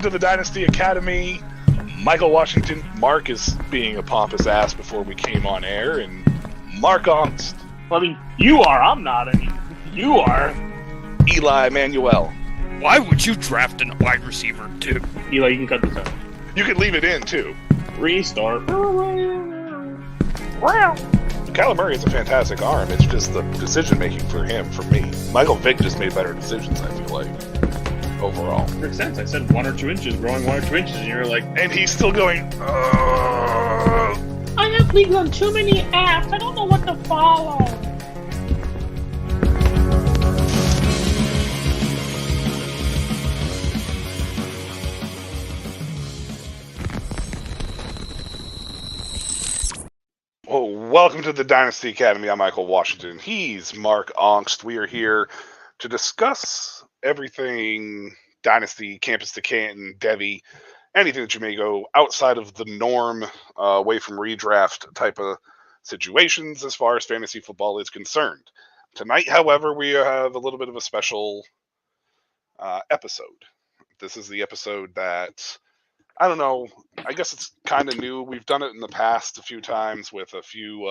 To the Dynasty Academy. Michael Washington, Mark is being a pompous ass before we came on air, and Mark Ongst. I mean, you are. I'm not. I mean, you are. Eli Manuel. Why would you draft a wide receiver, too? Eli, you can cut this out. You can leave it in, too. Restart. Kyler Murray has a fantastic arm. It's just the decision-making for him, for me. Michael Vick just made better decisions, I feel like, overall. Makes sense. I said 1 or 2 inches, growing 1 or 2 inches, and you're like... And he's still going... I have leagues on too many apps. I don't know what to follow. Well, welcome to the Dynasty Academy. I'm Michael Washington. He's Mark Ongst. We are here to discuss everything Dynasty, Campus to Canton, Devi, anything that you may go outside of the norm, away from redraft type of situations as far as fantasy football is concerned. Tonight, however, we have a little bit of a special episode. This is the episode that, I don't know, I guess it's kind of new. We've done it in the past a few times with a few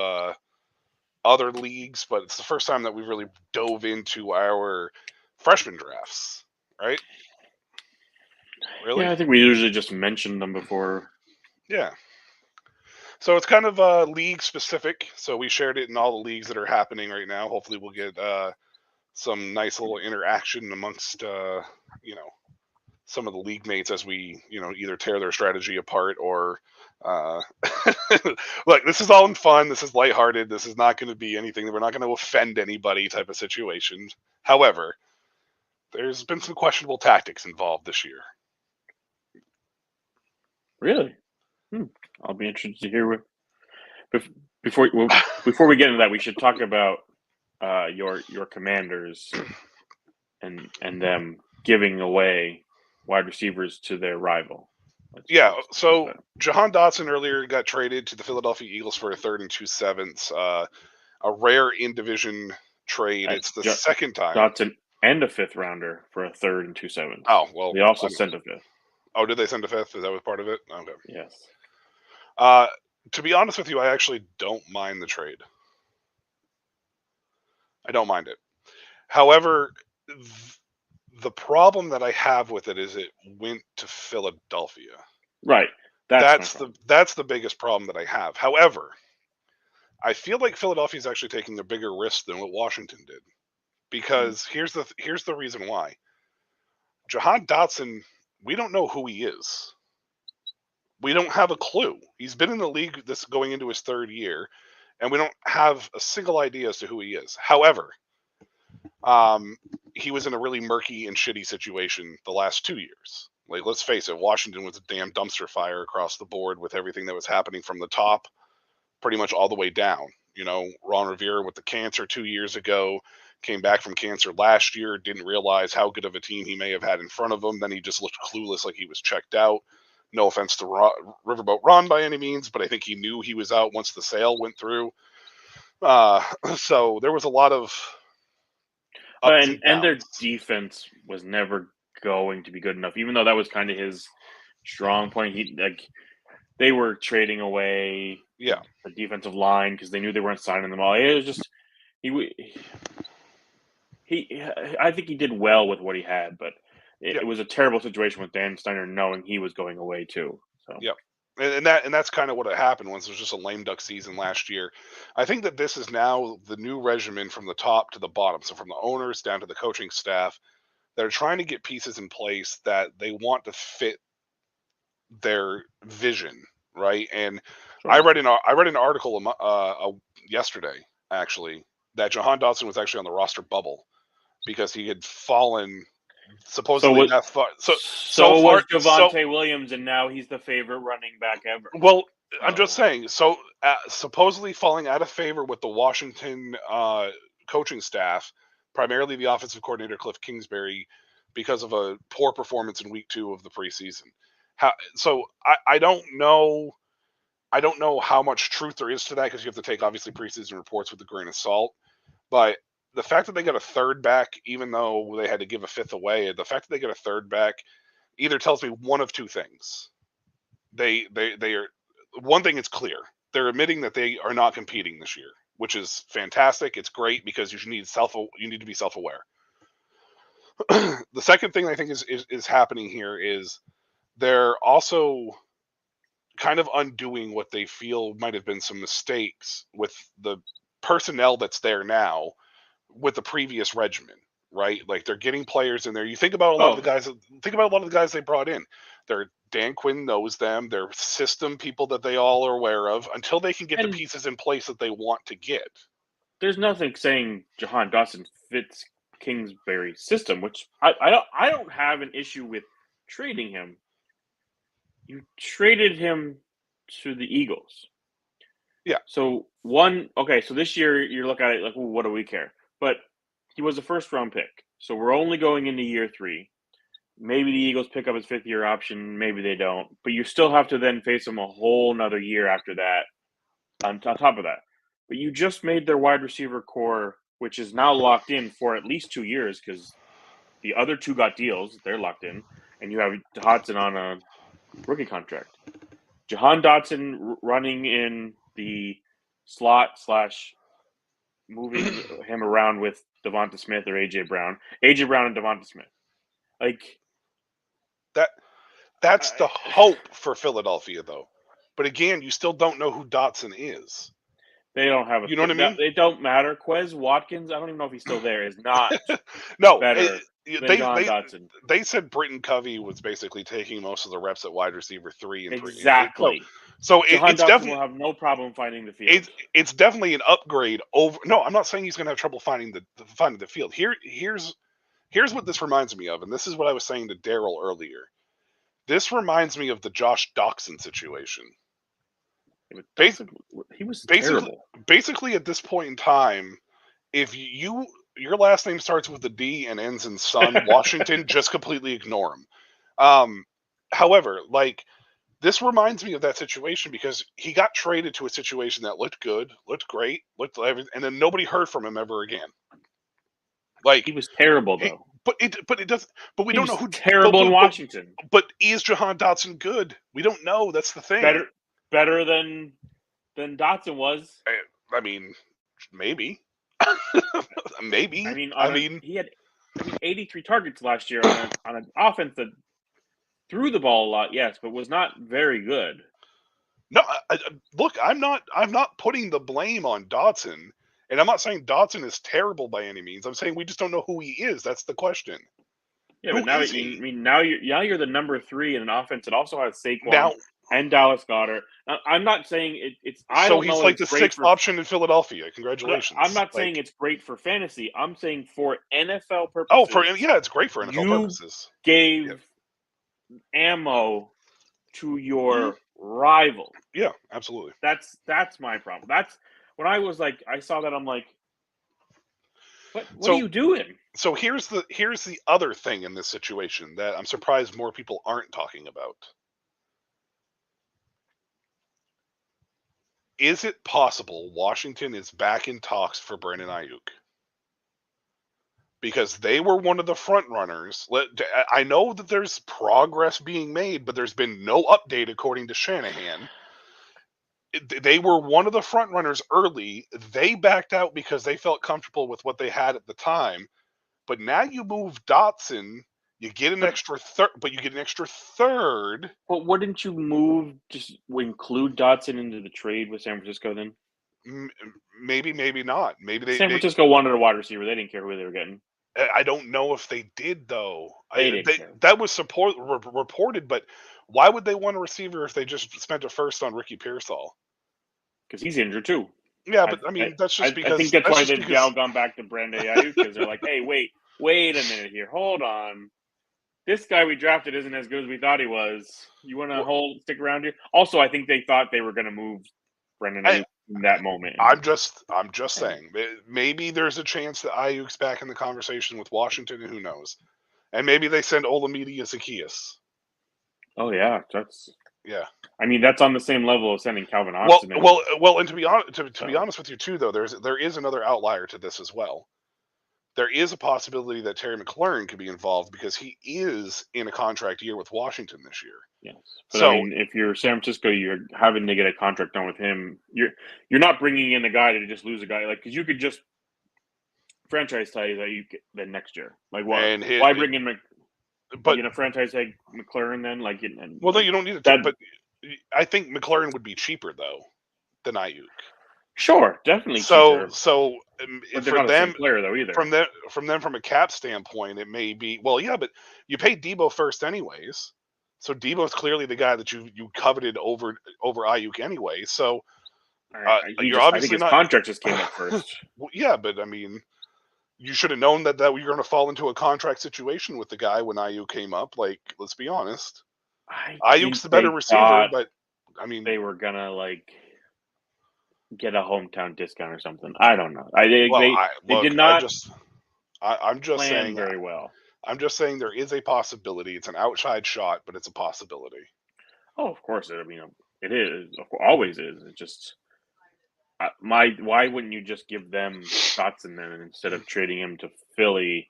other leagues, but it's the first time that we really dove into our freshman drafts, right? Really? Yeah, I think we usually just mention them before. Yeah. So it's kind of league specific. So we shared it in all the leagues that are happening right now. Hopefully we'll get some nice little interaction amongst, some of the league mates as we, either tear their strategy apart or look, this is all in fun. This is lighthearted. This is not going to be anything that we're not going to offend anybody type of situation. However, there's been some questionable tactics involved this year. Really? I'll be interested to hear what. Before we get into that, we should talk about your Commanders and them giving away wide receivers to their rival. So Jahan Dotson earlier got traded to the Philadelphia Eagles for a 3rd and 2 sevenths. A rare in-division trade. It's the second time. Dotson and a 5th rounder for a 3rd and 2 sevenths. Oh, well. They also sent a 5th. Oh, did they send a 5th? Is that was part of it? Okay. Yes. To be honest with you, I actually don't mind the trade. I don't mind it. However, the problem that I have with it is it went to Philadelphia. Right. That's the biggest problem that I have. However, I feel like Philadelphia is actually taking a bigger risk than what Washington did. Because here's the reason why. Jahan Dotson, we don't know who he is. We don't have a clue. He's been in the league going into his 3rd year, and we don't have a single idea as to who he is. However, he was in a really murky and shitty situation the last 2 years. Like, let's face it, Washington was a damn dumpster fire across the board with everything that was happening from the top, pretty much all the way down. Ron Rivera with the cancer 2 years ago, came back from cancer last year, didn't realize how good of a team he may have had in front of him. Then he just looked clueless, like he was checked out. No offense to Riverboat Ron by any means, but I think he knew he was out once the sale went through. So there was a lot of and their defense was never going to be good enough, even though that was kind of his strong point. They were trading away the defensive line because they knew they weren't signing them all. It was just I think he did well with what he had, but it was a terrible situation with Dan Steiner knowing he was going away too. So and that's kind of what happened once. It was just a lame duck season last year. I think that this is now the new regimen from the top to the bottom. So from the owners down to the coaching staff, they're trying to get pieces in place that they want to fit their vision, right? And sure. I read an article yesterday actually that Jahan Dotson was actually on the roster bubble because he had fallen. Supposedly that far. So was Javonte Williams, and now he's the favorite running back ever. Well, I'm just saying. So supposedly falling out of favor with the Washington coaching staff, primarily the offensive coordinator Cliff Kingsbury, because of a poor performance in week 2 of the preseason. I don't know. I don't know how much truth there is to that because you have to take obviously preseason reports with a grain of salt, but the fact that they got a 3rd back, even though they had to give a 5th away, the fact that they got a 3rd back either tells me one of two things. They are, one thing is clear. They're admitting that they are not competing this year, which is fantastic. It's great because you need to be self-aware. The second thing I think is happening here is they're also kind of undoing what they feel might have been some mistakes with the personnel that's there now with the previous regimen, right? Like they're getting players in there. You think about a lot of the guys. Think about a lot of the guys they brought in. Dan Quinn knows them. They're system people that they all are aware of. Until they can get the pieces in place that they want to get. There's nothing saying Jahan Dotson fits Kingsbury's system, which I don't have an issue with trading him. You traded him to the Eagles. Yeah. So so this year you look at it like, well, what do we care? But he was a first-round pick. So we're only going into year 3. Maybe the Eagles pick up his 5th-year option. Maybe they don't. But you still have to then face him a whole nother year after that on top of that. But you just made their wide receiver core, which is now locked in for at least 2 years because the other 2 got deals. They're locked in. And you have Dotson on a rookie contract. Jahan Dotson running in the slot / moving him around with Devonta Smith or A.J. Brown. A.J. Brown and Devonta Smith. Like that's the hope for Philadelphia, though. But again, you still don't know who Dotson is. They don't have you know what I mean? It don't matter. Quez Watkins, I don't even know if he's still there, is not no, better than Jahan Dotson. They said Britton Covey was basically taking most of the reps at wide receiver 3 and exactly. 3. So Jahan it's Dotson definitely will have no problem finding the field. It's definitely an upgrade over. No, I'm not saying he's going to have trouble finding the field. Here's what this reminds me of, and this is what I was saying to Daryl earlier. This reminds me of the Josh Doxson situation. He was terrible. Basically, at this point in time, if your last name starts with a D and ends in Son, Washington, just completely ignore him. However, like, this reminds me of that situation because he got traded to a situation that looked good, looked great, and then nobody heard from him ever again. Like, he was terrible though. But it doesn't. But we don't know who terrible in Washington. But is Jahan Dotson good? We don't know. That's the thing. Better than Dotson was. I mean, maybe. Maybe. I mean, he had 83 targets last year on an offense that threw the ball a lot, yes, but was not very good. No, look, I'm not putting the blame on Dotson, and I'm not saying Dotson is terrible by any means. I'm saying we just don't know who he is. That's the question. Yeah, but now you're the number 3 in an offense that also has Saquon and Dallas Goedert. I'm not saying it's. So he's like the 6th option in Philadelphia. Congratulations. I'm not saying it's great for fantasy. I'm saying for NFL purposes. Oh, it's great for NFL purposes. Gave ammo to your rival. Yeah, absolutely. That's my problem. That's when I was like, I saw that, I'm like, what are you doing? So here's the other thing in this situation that I'm surprised more people aren't talking about. Is it possible Washington is back in talks for Brandon Ayuk? Because they were one of the front runners. I know that there's progress being made, but there's been no update according to Shanahan. They were one of the front runners early. They backed out because they felt comfortable with what they had at the time. But now you move Dotson, you get an extra third, but you get an extra third. But wouldn't you include Dotson into the trade with San Francisco then? Maybe not. Maybe San Francisco wanted a wide receiver. They didn't care who they were getting. I don't know if they did though. That was reported, but why would they want a receiver if they just spent a first on Ricky Pearsall? Because he's injured too. Yeah, but that's just because I think that's why they've now gone back to Brandon Ayuk because they're like, hey, wait a minute here, hold on. This guy we drafted isn't as good as we thought he was. You want to stick around here? Also, I think they thought they were going to move Brandon Ayuk in that moment. I'm just saying, maybe there's a chance that Ayuk's back in the conversation with Washington, and who knows? And maybe they send Olamide Zaccheaus. Oh yeah, yeah. I mean, that's on the same level of sending Calvin Austin. Well, and to be honest with you too, though, there is another outlier to this as well. there is a possibility that Terry McLaurin could be involved because he is in a contract year with Washington this year. Yes, but So, I mean, if you're San Francisco, you're having to get a contract done with him. You're not bringing in a guy to just lose a guy, like, because you could just franchise tag that you get then next year. Like, why bring in but a franchise tag McLaurin then? Like, and well, no, you don't need it. But I think McLaurin would be cheaper though than Ayuk. Sure, definitely So, cheaper. But they're for not them, the same player though either. from a cap standpoint, it may be yeah, but you paid Debo first anyways. So Debo's clearly the guy that you coveted over Ayuk anyway. So you're obviously I think his not. contract just came up first. Well, yeah, but I mean, you should have known that you're going to fall into a contract situation with the guy when Ayuk came up. Like, let's be honest, Ayuk's the better receiver, but I mean, they were gonna like get a hometown discount or something. I don't know. They did not. I'm just plan saying very well. I'm just saying there is a possibility. It's an outside shot, but it's a possibility. Oh, of course. I mean, it is. Always is. It's just why wouldn't you just give them Dotson then instead of trading him to Philly?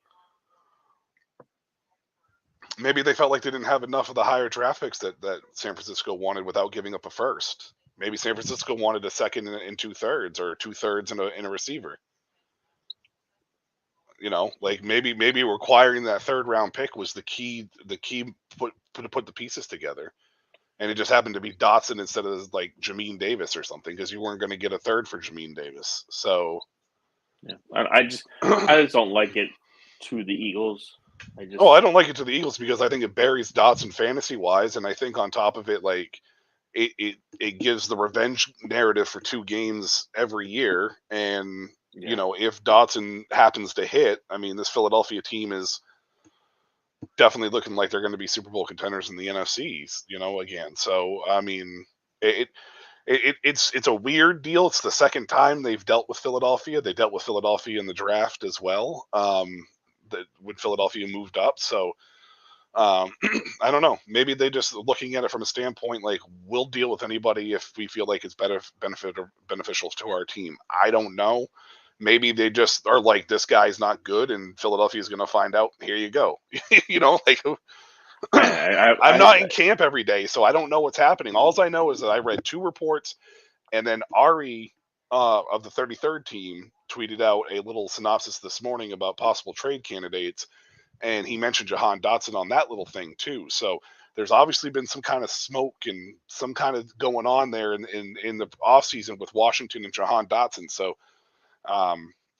Maybe they felt like they didn't have enough of the higher draft picks that San Francisco wanted without giving up a first. Maybe San Francisco wanted a second and 2/3 or 2/3 in a receiver. You know, like maybe requiring that third round pick was the key to put the pieces together. And it just happened to be Dotson instead of like Jamin Davis or something because you weren't going to get a third for Jamin Davis. So, yeah, I just don't like it to the Eagles. I don't like it to the Eagles because I think it buries Dotson fantasy wise, and I think on top of it, like it gives the revenge narrative for 2 games every year, and you know if Dotson happens to hit, I mean this Philadelphia team is definitely looking like they're going to be Super Bowl contenders in the NFCs, you know, again. So, I mean, it's a weird deal. It's the second time they've dealt with Philadelphia. They dealt with Philadelphia in the draft as well. When Philadelphia moved up. So, I don't know. Maybe they just looking at it from a standpoint like we'll deal with anybody if we feel like it's beneficial to our team. I don't know. Maybe they just are like, this guy's not good, and Philadelphia is going to find out. Here you go. You know, like I'm not in camp every day, so I don't know what's happening. All I know is that I read 2 reports, and then Ari of the 33rd team tweeted out a little synopsis this morning about possible trade candidates, and he mentioned Jahan Dotson on that little thing too. So there's obviously been some kind of smoke and some kind of going on there in the offseason with Washington and Jahan Dotson. So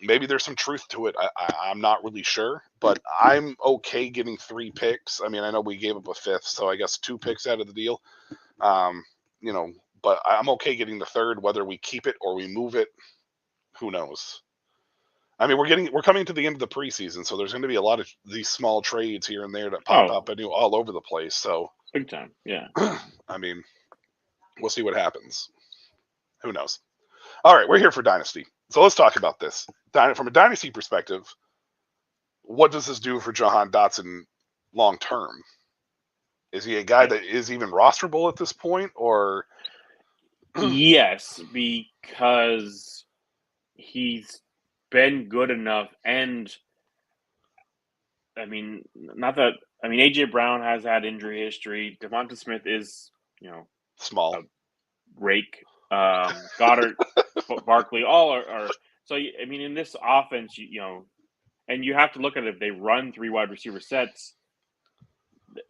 maybe there's some truth to it. I'm not really sure, but I'm okay getting 3 picks. I mean, I know we gave up a 5th, so I guess 2 picks out of the deal. You know, but I'm okay getting the 3rd, whether we keep it or we move it. Who knows? I mean, we're coming to the end of the preseason, so there's going to be a lot of these small trades here and there that pop up and all over the place. So big time, yeah. I mean, we'll see what happens. Who knows? All right, we're here for Dynasty. So let's talk about this. From a Dynasty perspective, what does this do for Jahan Dotson long term? Is he a guy that is even rosterable at this point, or? Yes, because he's been good enough, and I mean, AJ Brown has had injury history. Devonta Smith is, you know, small, a rake. Goddard, Barkley, all are. So I mean, in this offense, you know, and you have to look at it. If they run 3 wide receiver sets,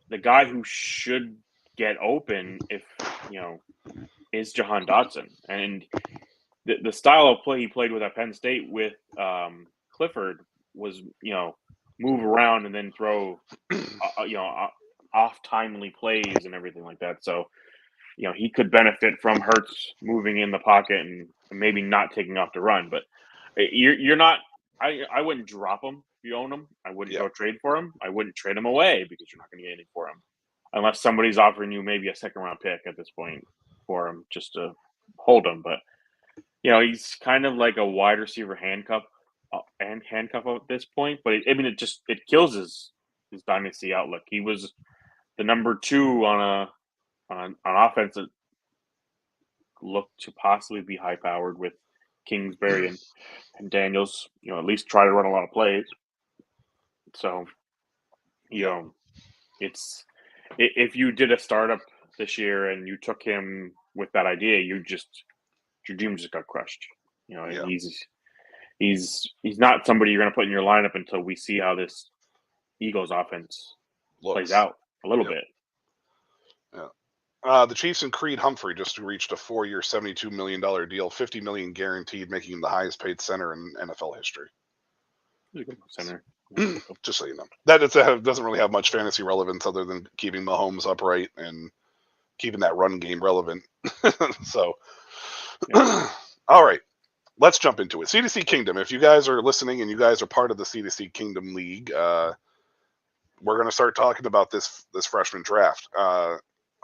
the guy who should get open, if you know, is Jahan Dotson, and the style of play he played with at Penn State with Clifford was, you know, move around and then throw, you know, off timely plays and everything like that. So, you know, he could benefit from Hurts moving in the pocket and maybe not taking off to run. But you're not. I wouldn't drop him if you own him. I wouldn't go trade for him. I wouldn't trade him away because you're not going to get anything for him unless somebody's offering you maybe a 2nd round pick at this point for him just to hold him. But you know, he's kind of like a wide receiver handcuff at this point. But it kills his dynasty outlook. He was the number 2 on offense that looked to possibly be high powered with Kingsbury and Daniels. You know, at least try to run a lot of plays. So, it's if you did a startup this year and you took him with that idea, your dream just got crushed. And he's not somebody you're going to put in your lineup until we see how this Eagles offense plays out a little bit. Yeah. The Chiefs and Creed Humphrey just reached a 4-year, $72 million deal, $50 million guaranteed, making him the highest paid center in NFL history. He's a good center. Just so you know, that doesn't really have much fantasy relevance other than keeping Mahomes upright and keeping that run game relevant. So, all right, let's jump into it. CDC Kingdom. If you guys are listening and you guys are part of the CDC Kingdom League, we're going to start talking about this freshman draft.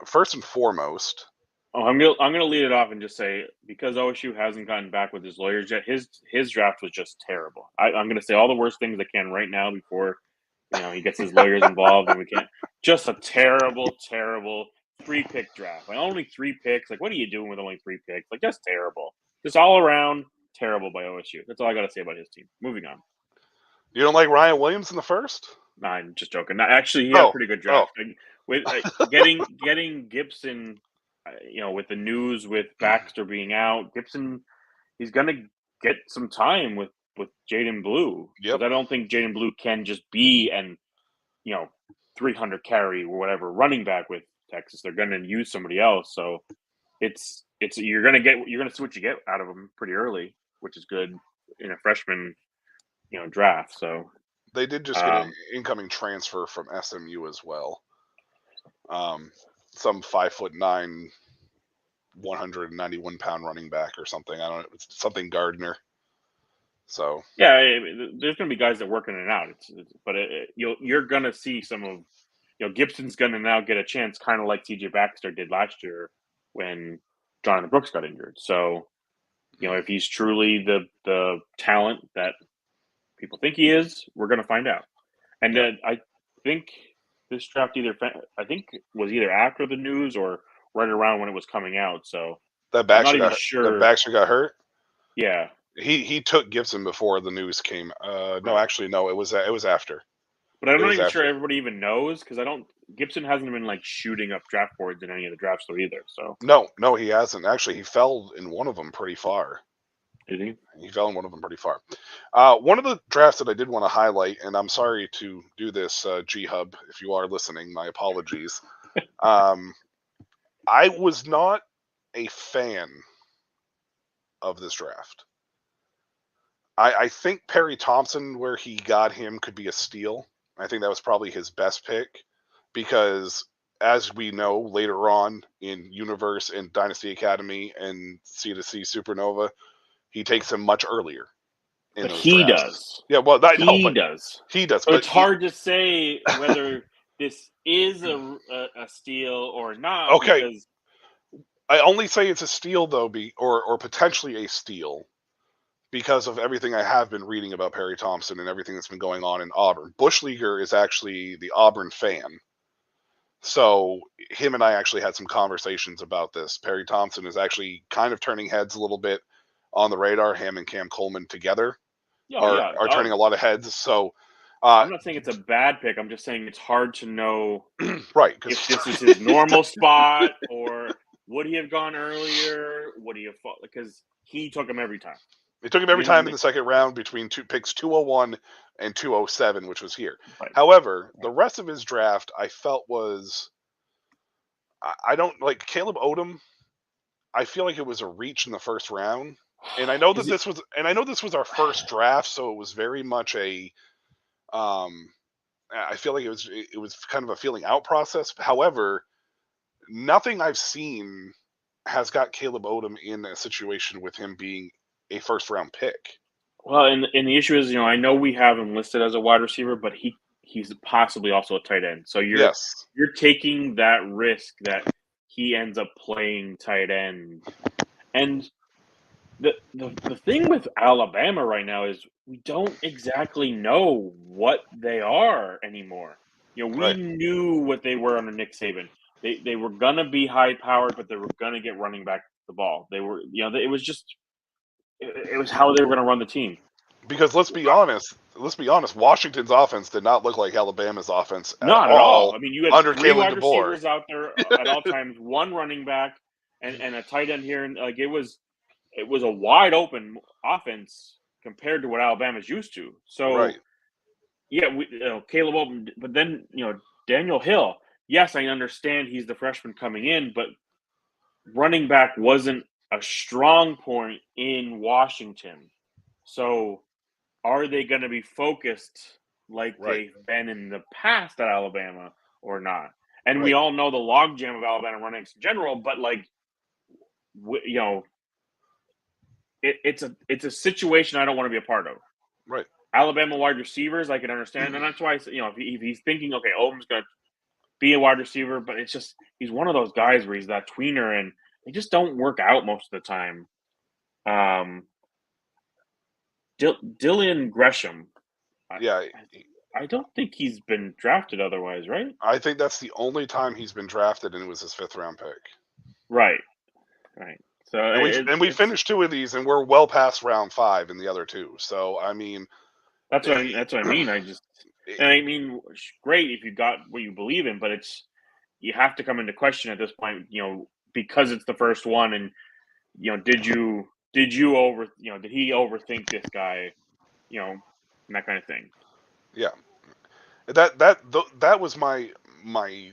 First and foremost, I'm gonna lead it off and just say, because OSU hasn't gotten back with his lawyers yet, his draft was just terrible. I'm gonna say all the worst things I can right now before he gets his lawyers involved and we can't. Just a terrible 3-pick draft. Like only 3 picks. Like what are you doing with only 3 picks? Like that's terrible. Just all around terrible by OSU. That's all I gotta say about his team. Moving on. You don't like Ryan Williams in the first? No, I'm just joking. Actually, he had a pretty good draft. With getting Gibson, with the news with Baxter being out, Gibson, he's gonna get some time with Jaden Blue. Yep. I don't think Jaden Blue can just be 300 carry or whatever running back with Texas. They're gonna use somebody else. So it's you're gonna see what you get out of him pretty early, which is good in a freshman draft. So they did just get an incoming transfer from SMU as well. Some 5'9", 191-pound running back or something. I don't know. It's something Gardner. So yeah, there's going to be guys that work in and out. But you're going to see some of Gibson's going to now get a chance, kind of like TJ Baxter did last year when Jonathan Brooks got injured. So if he's truly the talent that people think he is, we're going to find out. And I think this draft was either after the news or right around when it was coming out. So that Baxter got hurt. Yeah, he took Gibson before the news came. No, actually, no, it was after. But I'm not even sure everybody even knows because Gibson hasn't been shooting up draft boards in any of the drafts though either. So no, he hasn't. Actually, he fell in one of them pretty far. Did he? He fell in one of them pretty far. One of the drafts that I did want to highlight, and I'm sorry to do this, G-Hub, if you are listening, my apologies. I was not a fan of this draft. I think Perry Thompson, where he got him, could be a steal. I think that was probably his best pick because, as we know, later on in Universe and Dynasty Academy and C2C Supernova, he takes him much earlier. But he does. Yeah, well, he does. He does. But it's hard to say whether this is a steal or not. Okay. Because I only say it's a steal, though, or potentially a steal, because of everything I have been reading about Perry Thompson and everything that's been going on in Auburn. Bushleaguer is actually the Auburn fan. So him and I actually had some conversations about this. Perry Thompson is actually kind of turning heads a little bit on the radar. Him and Cam Coleman together are turning a lot of heads. So I'm not saying it's a bad pick. I'm just saying it's hard to know right, if this is his normal spot or would he have gone earlier? Would he have fought? Because he took him every time. It took him every time in the second round between picks 201 and 207, which was here. Right. However, the rest of his draft I felt was I don't like Caleb Odom. I feel like it was a reach in the first round. And I know that this was our first draft, so it was very much a I feel like it was kind of a feeling out process. However, nothing I've seen has got Caleb Odom in a situation with him being a first round pick. Well, and the issue is, I know we have him listed as a wide receiver, but he's possibly also a tight end. So you're taking that risk that he ends up playing tight end. And the thing with Alabama right now is we don't exactly know what they are anymore. We knew what they were under Nick Saban. They were gonna be high powered, but they were gonna get running back the ball. They were, it was how they were gonna run the team. Because let's be honest, Washington's offense did not look like Alabama's offense at Not at all. all I mean, you had under three Kalen wide DeBoer. receivers out there at all times, one running back, and a tight end here, and like it was a wide open offense compared to what Alabama's used to. So Right. yeah, Caleb Open, but then Daniel Hill. Yes, I understand he's the freshman coming in, but running back wasn't a strong point in Washington. So are they going to be focused like Right. they've been in the past at Alabama or not? And we Right. all know the logjam of Alabama running backs in general, but like, it's a situation I don't want to be a part of. Right. Alabama wide receivers, I can understand, and that's why if he's thinking, okay, Odom's going to be a wide receiver, but it's just he's one of those guys where he's that tweener, and they just don't work out most of the time. Dylan Gresham, Yeah. I don't think he's been drafted otherwise, right? I think that's the only time he's been drafted, and it was his 5th round pick. Right. So And we finished 2 of these, and we're well past round 5 in the other 2. So I mean, that's what I mean. Great if you got what you believe in, but you have to come into question at this point. Because it's the first one, and did he overthink this guy? And that kind of thing. Yeah. That was my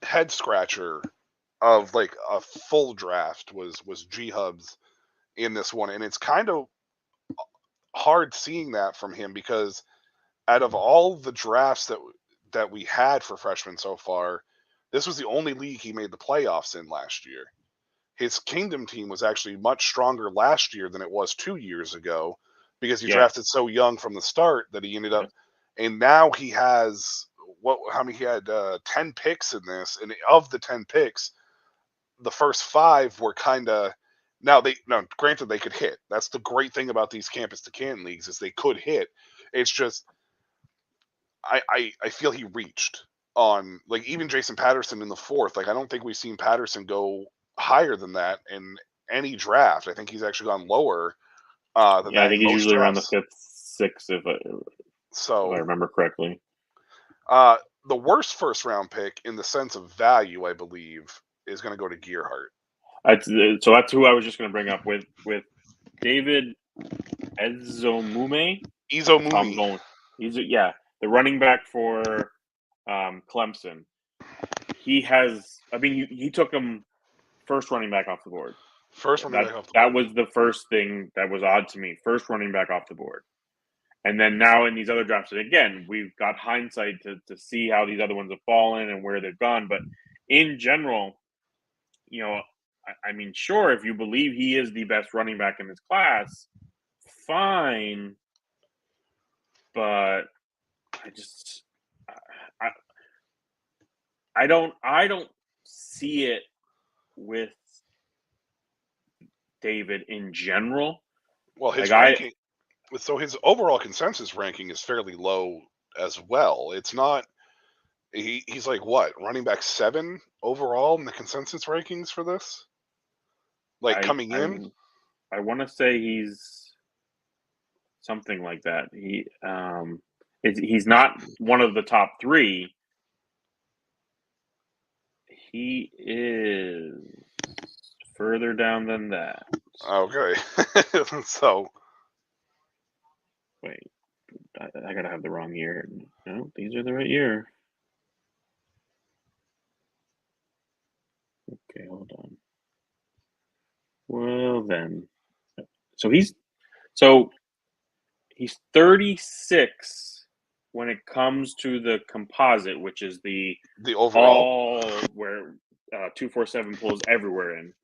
head scratcher of like a full draft was G-Hubs in this one, and it's kind of hard seeing that from him because out of all the drafts that we had for freshmen so far, this was the only league he made the playoffs in last year. His Kingdom team was actually much stronger last year than it was 2 years ago because he drafted so young from the start that he ended up, and now he has he had 10 picks in this, and of the 10 picks, the first 5 were kind of granted they could hit. That's the great thing about these campus to Canton leagues is they could hit. It's just I feel he reached on like even Jason Patterson in the 4th. Like I don't think we've seen Patterson go higher than that in any draft. I think he's actually gone lower than that. I think he's usually around the 5th, 6th if I remember correctly. The worst first round pick in the sense of value, I believe, is going to go to Gearhart. So that's who I was just going to bring up with David Ezomume. The running back for Clemson. He took him first running back off the board. That was the first thing that was odd to me. First running back off the board. And then now in these other drafts, and again, we've got hindsight to see how these other ones have fallen and where they've gone. But in general, sure, if you believe he is the best running back in his class, fine. But I don't see it with David in general. Well, his ranking. So his overall consensus ranking is fairly low as well. It's not. He's like what, running back 7 overall in the consensus rankings for this? Like coming in, I want to say he's something like that. He's not one of the top 3. He is further down than that. Okay, so. Wait, I gotta have the wrong year. No, these are the right year. Okay, hold on. Well then, so he's 36 when it comes to the composite, which is the overall where 247 pulls everywhere in.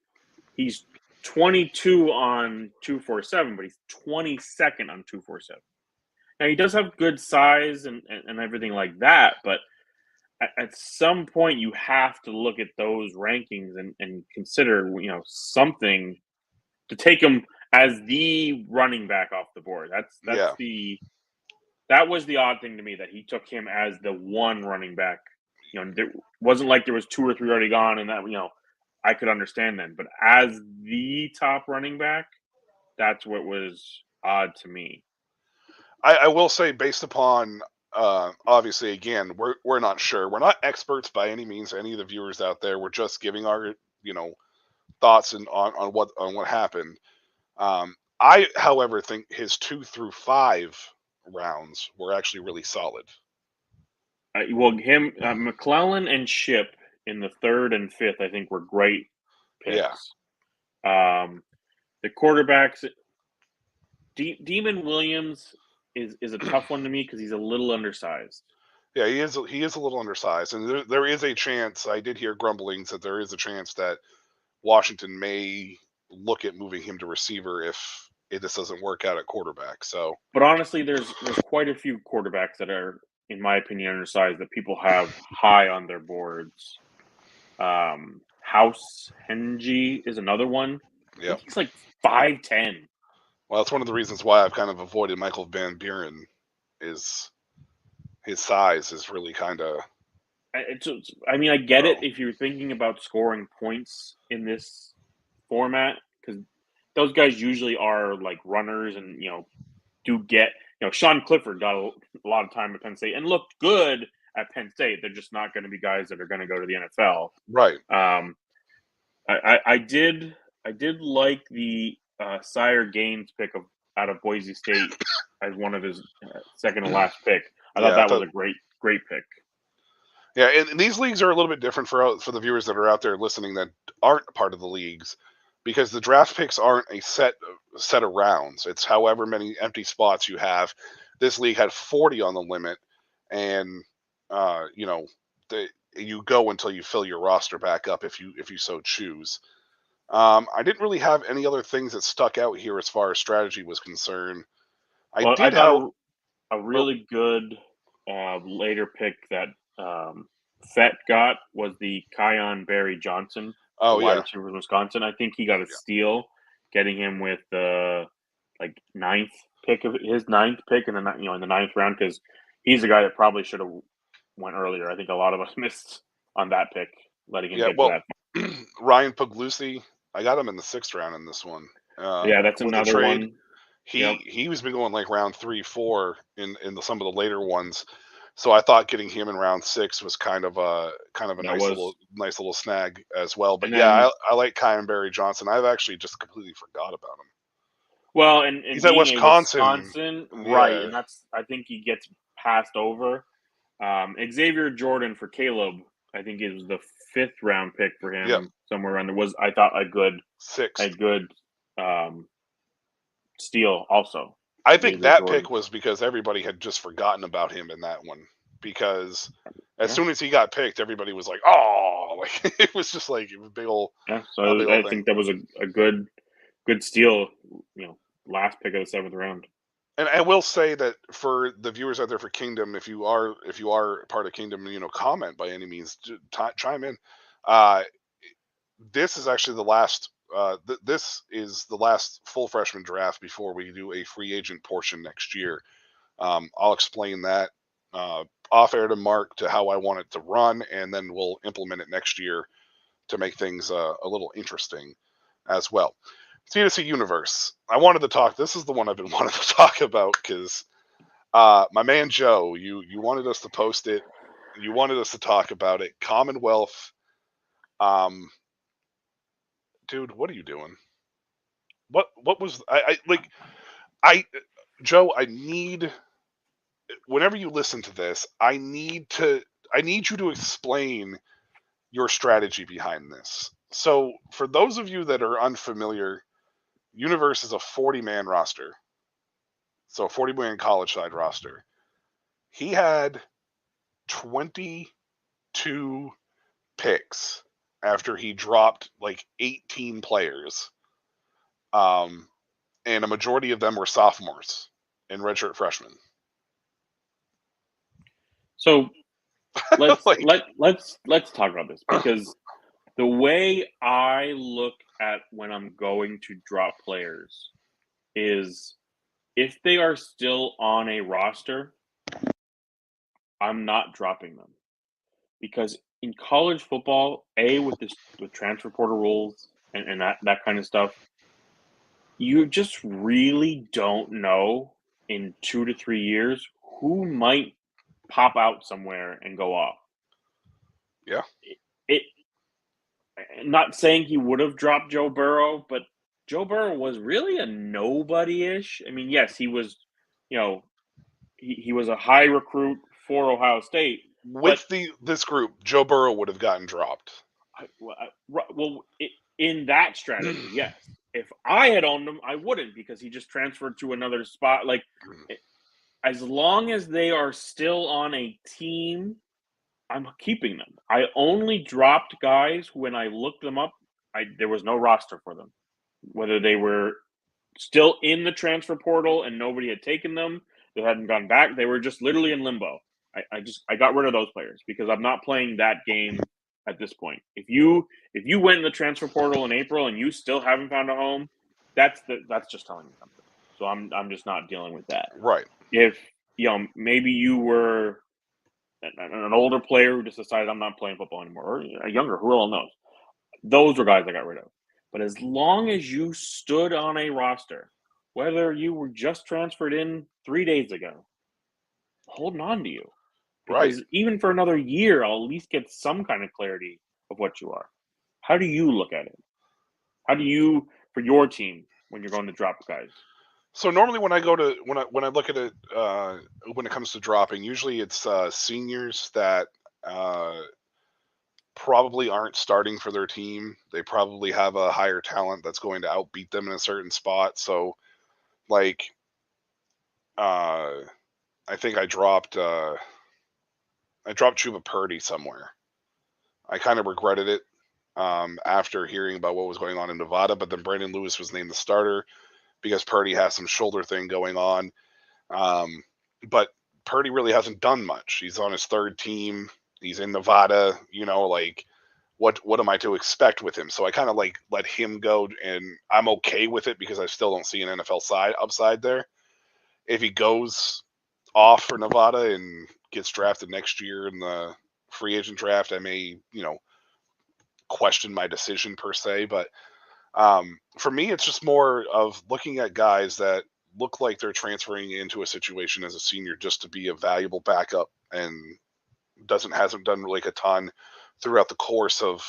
He's 22 on 247, but he's 22nd on 247. Now he does have good size and everything like that, but at some point you have to look at those rankings and consider something to take him as the running back off the board. That was the odd thing to me, that he took him as the one running back. There wasn't like there was 2 or 3 already gone, and that I could understand then. But as the top running back, that's what was odd to me. I will say, based upon obviously, again, we're not sure. We're not experts by any means. Any of the viewers out there, we're just giving our thoughts on what happened. I, however, think his 2 through 5 rounds were actually really solid. McClellan and Ship in the 3rd and 5th, I think, were great picks. Yeah. The quarterbacks, Demon Williams is a tough one to me because he's a little undersized. Yeah, he is. He is a little undersized, and there is a chance. I did hear grumblings that there is a chance that Washington may look at moving him to receiver if this doesn't work out at quarterback. So, but honestly, there's quite a few quarterbacks that are, in my opinion, undersized that people have high on their boards. House Hengy is another one. yeah, he's like 5'10". Well, that's one of the reasons why I've kind of avoided Michael Van Buren. Is his size is really kind of. I mean, I get it if you're thinking about scoring points in this format, because those guys usually are like runners and, do get, Sean Clifford got a lot of time at Penn State and looked good at Penn State. They're just not going to be guys that are going to go to the NFL. Right. I did like the Sire Gaines pick out of Boise State as one of his second to last pick. I thought that was a great pick. Yeah, and these leagues are a little bit different for the viewers that are out there listening that aren't part of the leagues, because the draft picks aren't a set of rounds. It's however many empty spots you have. This league had 40 on the limit, and you go until you fill your roster back up if you so choose. I didn't really have any other things that stuck out here as far as strategy was concerned. I thought a really good later pick that Fett got was the Kion Barry Johnson, wide receiver from Wisconsin. I think he got a steal, getting him with the ninth pick in the in the 9th round, because he's a guy that probably should have went earlier. I think a lot of us missed on that pick, letting him get to that. Ryan Puglisi, I got him in the 6th round in this one. That's another one. He was been going like round 3, 4 in some of the later ones. So I thought getting him in round 6 was kind of a nice little snag as well. But I like Kion Barry Johnson. I've actually just completely forgot about him. Well, and he's at Wisconsin, right? And I think he gets passed over. Xavier Jordan for Caleb, I think it was the 5th round pick for him, somewhere around there. Was, I thought, a good 6th, steal also. I think that pick was because everybody had just forgotten about him in that one. Because as soon as he got picked, everybody was like, "Oh!" Like, it was just like a big old. Yeah, so I think that was a good steal. Last pick of the 7th round. And I will say that for the viewers out there for Kingdom, if you are part of Kingdom, comment by any means, chime in. This is actually the last. This is the last full freshman draft before we do a free agent portion next year. I'll explain that off air to Mark to how I want it to run, and then we'll implement it next year to make things a little interesting as well. Dynasty Universe. I wanted to talk. This is the one I've been wanting to talk about because my man Joe, you wanted us to post it. You wanted us to talk about it. Commonwealth. Dude, what are you doing? What was Joe, I need, whenever you listen to this, I need you to explain your strategy behind this. So for those of you that are unfamiliar, Universe is a 40-man roster. So a 40-man college side roster. He had 22 picks after he dropped like 18 players. And a majority of them were sophomores and redshirt freshmen. So let's talk about this, because the way I look at when I'm going to drop players is if they are still on a roster, I'm not dropping them, because in college football, with transfer portal rules and that kind of stuff, you just really don't know in 2 to 3 years who might pop out somewhere and go off. Yeah. It not saying he would have dropped Joe Burrow, but Joe Burrow was really a nobody-ish. I mean, yes, he was, he was a high recruit for Ohio State. With this group, Joe Burrow would have gotten dropped. In that strategy, yes. If I had owned him, I wouldn't, because he just transferred to another spot. Like, as long as they are still on a team, I'm keeping them. I only dropped guys when I looked them up. There was no roster for them, whether they were still in the transfer portal and nobody had taken them, they hadn't gone back. They were just literally in limbo. I got rid of those players because I'm not playing that game at this point. If you went in the transfer portal in April and you still haven't found a home, that's just telling me something. So I'm just not dealing with that. Right. If maybe you were an older player who just decided I'm not playing football anymore, or a younger, who all knows? Those were guys I got rid of. But as long as you stood on a roster, whether you were just transferred in 3 days ago, holding on to you. Because even for another year, I'll at least get some kind of clarity of what you are. How do you look at it? How do you, for your team, when you're going to drop guys? So normally when I go to when I look at it when it comes to dropping, usually it's seniors that probably aren't starting for their team. They probably have a higher talent that's going to outbeat them in a certain spot. So, like, I think I dropped Chuba Purdy somewhere. I kind of regretted it after hearing about what was going on in Nevada, but then Brandon Lewis was named the starter because Purdy has some shoulder thing going on. But Purdy really hasn't done much. He's on his third team. He's in Nevada, like what am I to expect with him? So I kind of like let him go, and I'm okay with it because I still don't see an NFL upside there. If he goes off for Nevada and gets drafted next year in the free agent draft, I may, question my decision per se. But for me, it's just more of looking at guys that look like they're transferring into a situation as a senior just to be a valuable backup and hasn't done like a ton throughout the course of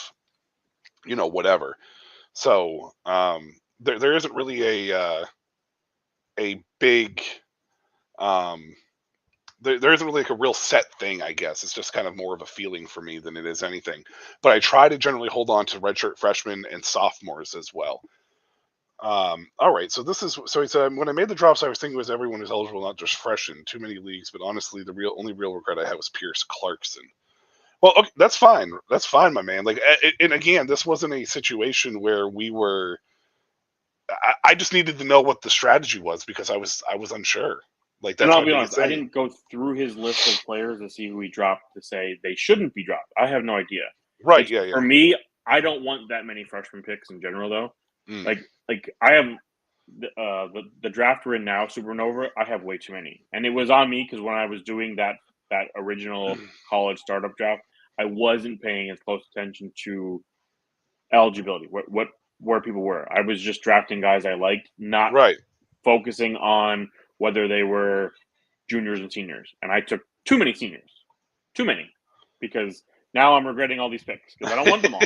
whatever. So there isn't really a big there isn't really like a real set thing, I guess. It's just kind of more of a feeling for me than it is anything. But I try to generally hold on to redshirt freshmen and sophomores as well. All right, so he said when I made the drops, I was thinking was everyone was eligible, not just freshmen. Too many leagues, but honestly, the only real regret I had was Pierce Clarkson. Well, okay, that's fine. That's fine, my man. Like, and again, this wasn't a situation where we were. I just needed to know what the strategy was because I was unsure. Like, that's and I'll my be biggest honest, I thing. didn't go through his list of players to see who he dropped to say they shouldn't be dropped. I have no idea. Right? Yeah. For me, I don't want that many freshman picks in general, though. Mm. Like I have the draft we're in now, Supernova. I have way too many, and it was on me because when I was doing that original college startup draft, I wasn't paying as close attention to eligibility, where people were. I was just drafting guys I liked, not focusing on whether they were juniors and seniors. And I took too many seniors, because now I'm regretting all these picks because I don't want them all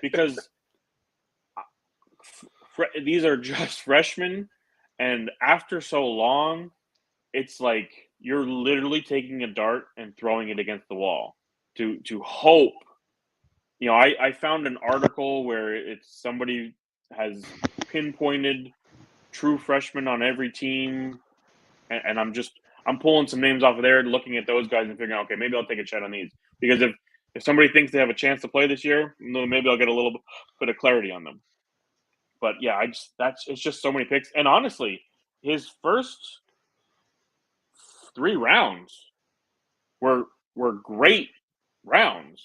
because these are just freshmen, and after so long, it's like you're literally taking a dart and throwing it against the wall to hope. I found an article where it's somebody has pinpointed true freshmen on every team, and I'm pulling some names off of there, looking at those guys and figuring, okay, maybe I'll take a shot on these because if somebody thinks they have a chance to play this year, maybe I'll get a little bit of clarity on them. But yeah, it's just so many picks, and honestly, his first 3 rounds were great rounds.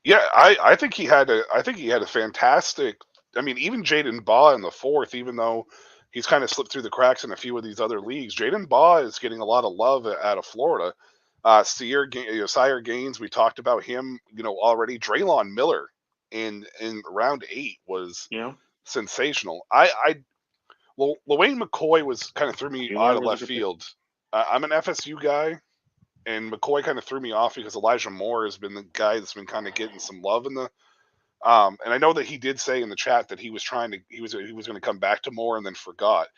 Yeah, I think he had a fantastic. I mean, even Jaden Baugh in the 4th, even though he's kind of slipped through the cracks in a few of these other leagues, Jaden Baugh is getting a lot of love out of Florida. Sire Gaines, we talked about him, already. Draylon Miller in round 8 was sensational. Well, LaWayne McCoy kind of threw me Taylor out of was a left good pick. field. I'm an FSU guy, and McCoy kind of threw me off because Elijah Moore has been the guy that's been kind of getting some love in the. And I know that he did say in the chat that he was going to come back to Moore and then forgot.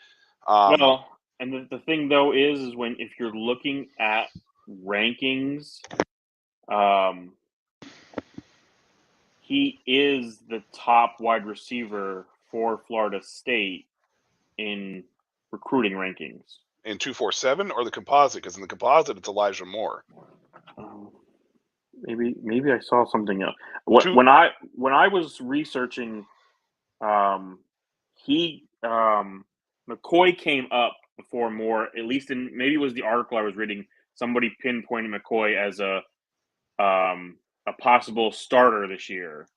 Well, and the thing though is if you're looking at rankings, he is the top wide receiver for Florida State in recruiting rankings. In 247 or the composite? Because in the composite it's Elijah Moore. Maybe I saw something else. When I was researching, McCoy came up before Moore. At least maybe it was the article I was reading. Somebody pinpointed McCoy as a possible starter this year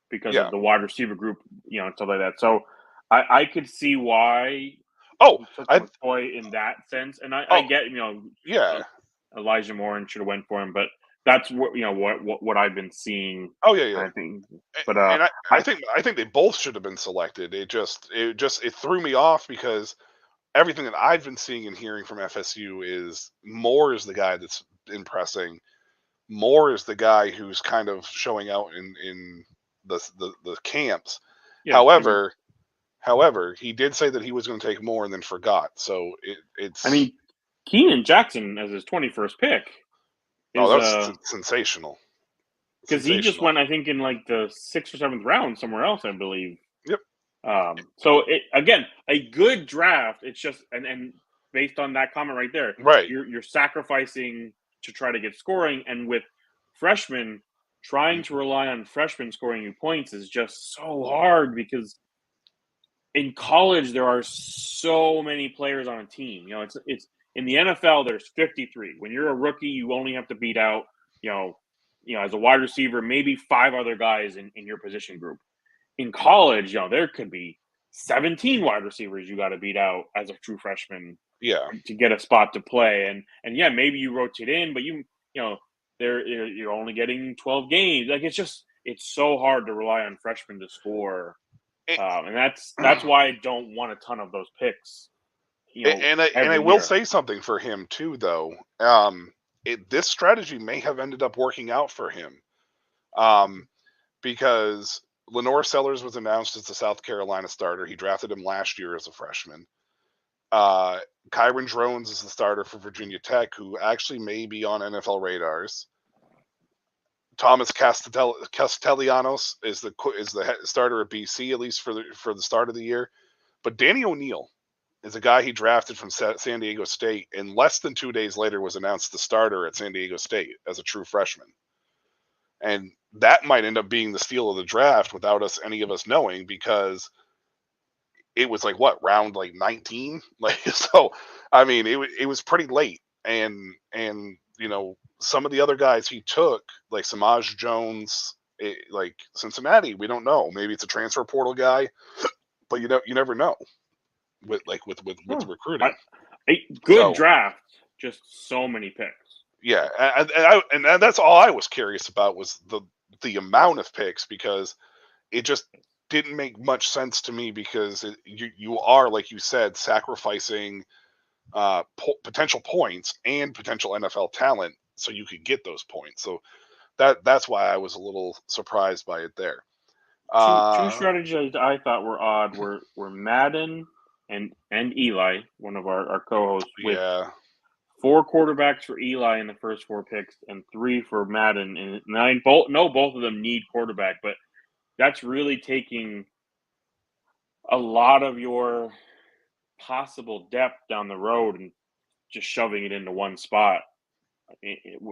because of the wide receiver group, and stuff like that. So I could see why. Oh, took McCoy in that sense, and I get Elijah Moore should have went for him, but that's what I've been seeing. Oh yeah. I think, but and I think they both should have been selected. It threw me off because everything that I've been seeing and hearing from FSU is Moore is the guy that's impressing. Moore is the guy who's kind of showing out in the camps. Yeah, However, he did say that he was going to take Moore and then forgot. So it's. I mean, Keenan Jackson as his 21st pick. That's sensational. Because he just went, I think, in like the 6th or 7th round somewhere else, I believe. Yep. So again, a good draft. It's just and based on that comment right there, right? You're sacrificing to try to get scoring, and with freshmen trying to rely on freshmen scoring you points is just so hard because in college there are so many players on a team. It's in the NFL there's 53. When you're a rookie, you only have to beat out as a wide receiver maybe 5 other guys in your position group. In college, there could be 17 wide receivers you got to beat out as a true freshman. Yeah. To get a spot to play, and maybe you rotate in, but you're only getting 12 games. Like it's so hard to rely on freshmen to score, and that's why I don't want a ton of those picks. And I will say something for him too, though. This strategy may have ended up working out for him, because Lenore Sellers was announced as the South Carolina starter. He drafted him last year as a freshman. Kyron Drones is the starter for Virginia Tech, who actually may be on NFL radars. Thomas Castellanos is the starter at BC, at least for the start of the year. But Danny O'Neal is a guy he drafted from San Diego State, and less than 2 days later was announced the starter at San Diego State as a true freshman. And that might end up being the steal of the draft without any of us knowing, because it was like round 19. So I mean it was pretty late, and some of the other guys he took, like Samaj Jones, like Cincinnati, we don't know. Maybe it's a transfer portal guy, but you never know with recruiting. A good draft, just so many picks. Yeah, and that's all I was curious about was the amount of picks, because it just didn't make much sense to me, because you are, like you said, sacrificing potential points and potential NFL talent so you could get those points. So that's why I was a little surprised by it there. Two strategies I thought were odd were Madden and Eli, one of our co-hosts, with 4 quarterbacks for Eli in the first 4 picks and 3 for Madden. And I know both of them need quarterback, but that's really taking a lot of your possible depth down the road and just shoving it into one spot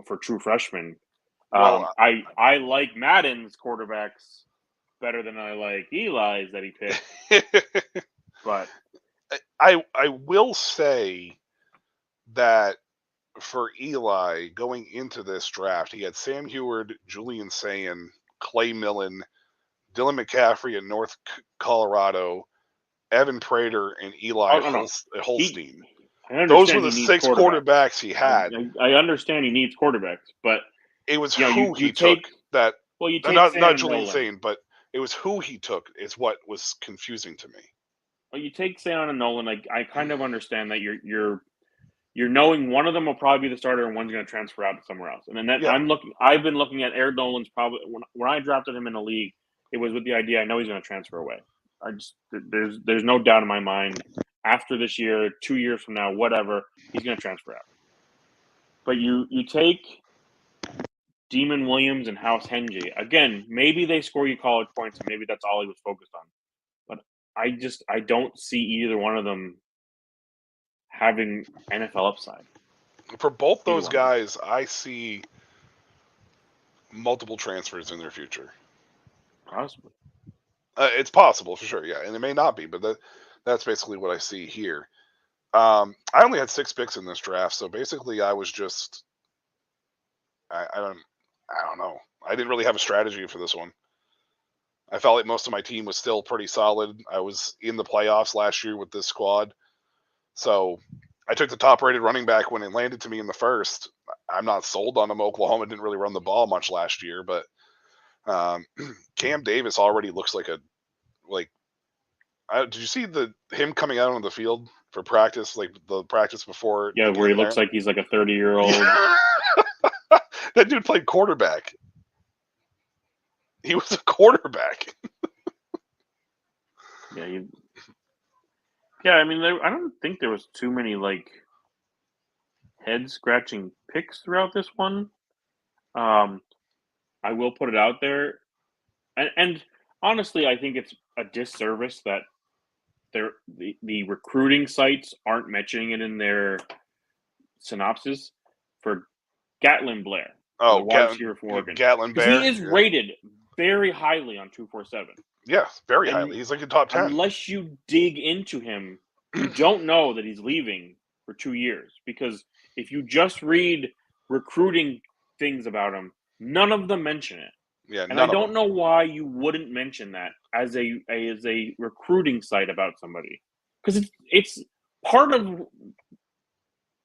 for true freshmen. Well, I like Madden's quarterbacks better than I like Eli's that he picked. But I will say that for Eli, going into this draft, he had Sam Heward, Julian Sayin, Clay Millen, Dylan McCaffrey in North Colorado, Evan Prater, and Eli Holstein. Those were the 6 quarterbacks he had. I understand he needs quarterbacks, but it was who he took that. Well, you take not Julian Sayin, but it was who he took is what was confusing to me. Well, you take Sion and Nolan. Like I kind of understand that you're knowing one of them will probably be the starter and one's going to transfer out to somewhere else. And then Yeah. I've been looking at Aaron Nolan's probably when I drafted him in the league, it was with the idea I know he's going to transfer away. There's no doubt in my mind after this year, 2 years from now, whatever, he's going to transfer out. But you take Demon Williams and House Henry. Again, maybe they score you college points and maybe that's all he was focused on. But I don't see either one of them having NFL upside. For both those guys, I see multiple transfers in their future. Possibly. It's possible for sure, yeah, and it may not be, but that's basically what I see here. I only had 6 picks in this draft, so basically I was just I don't know. I didn't really have a strategy for this one. I felt like most of my team was still pretty solid. I was in the playoffs last year with this squad, so I took the top-rated running back when it landed to me in the first. I'm not sold on him. Oklahoma didn't really run the ball much last year, but Cam Davis already looks like did you see him coming out on the field for practice, like the practice before? Yeah, where he looks like he's like a 30-year-old. That dude played quarterback. He was a quarterback. Yeah, I mean, I don't think there was too many like head-scratching picks throughout this one. I will put it out there, and honestly, I think it's a disservice that the recruiting sites aren't mentioning it in their synopsis for Gatlin Blair. Oh, wide receiver for Oregon. Gatlin Blair. He is rated very highly on 247. Yes, very highly. He's like a top 10. Unless you dig into him, you don't know that he's leaving for 2 years. Because if you just read recruiting things about him, none of them mention it. Yeah, and I don't know why you wouldn't mention that as a recruiting site about somebody, because it's part of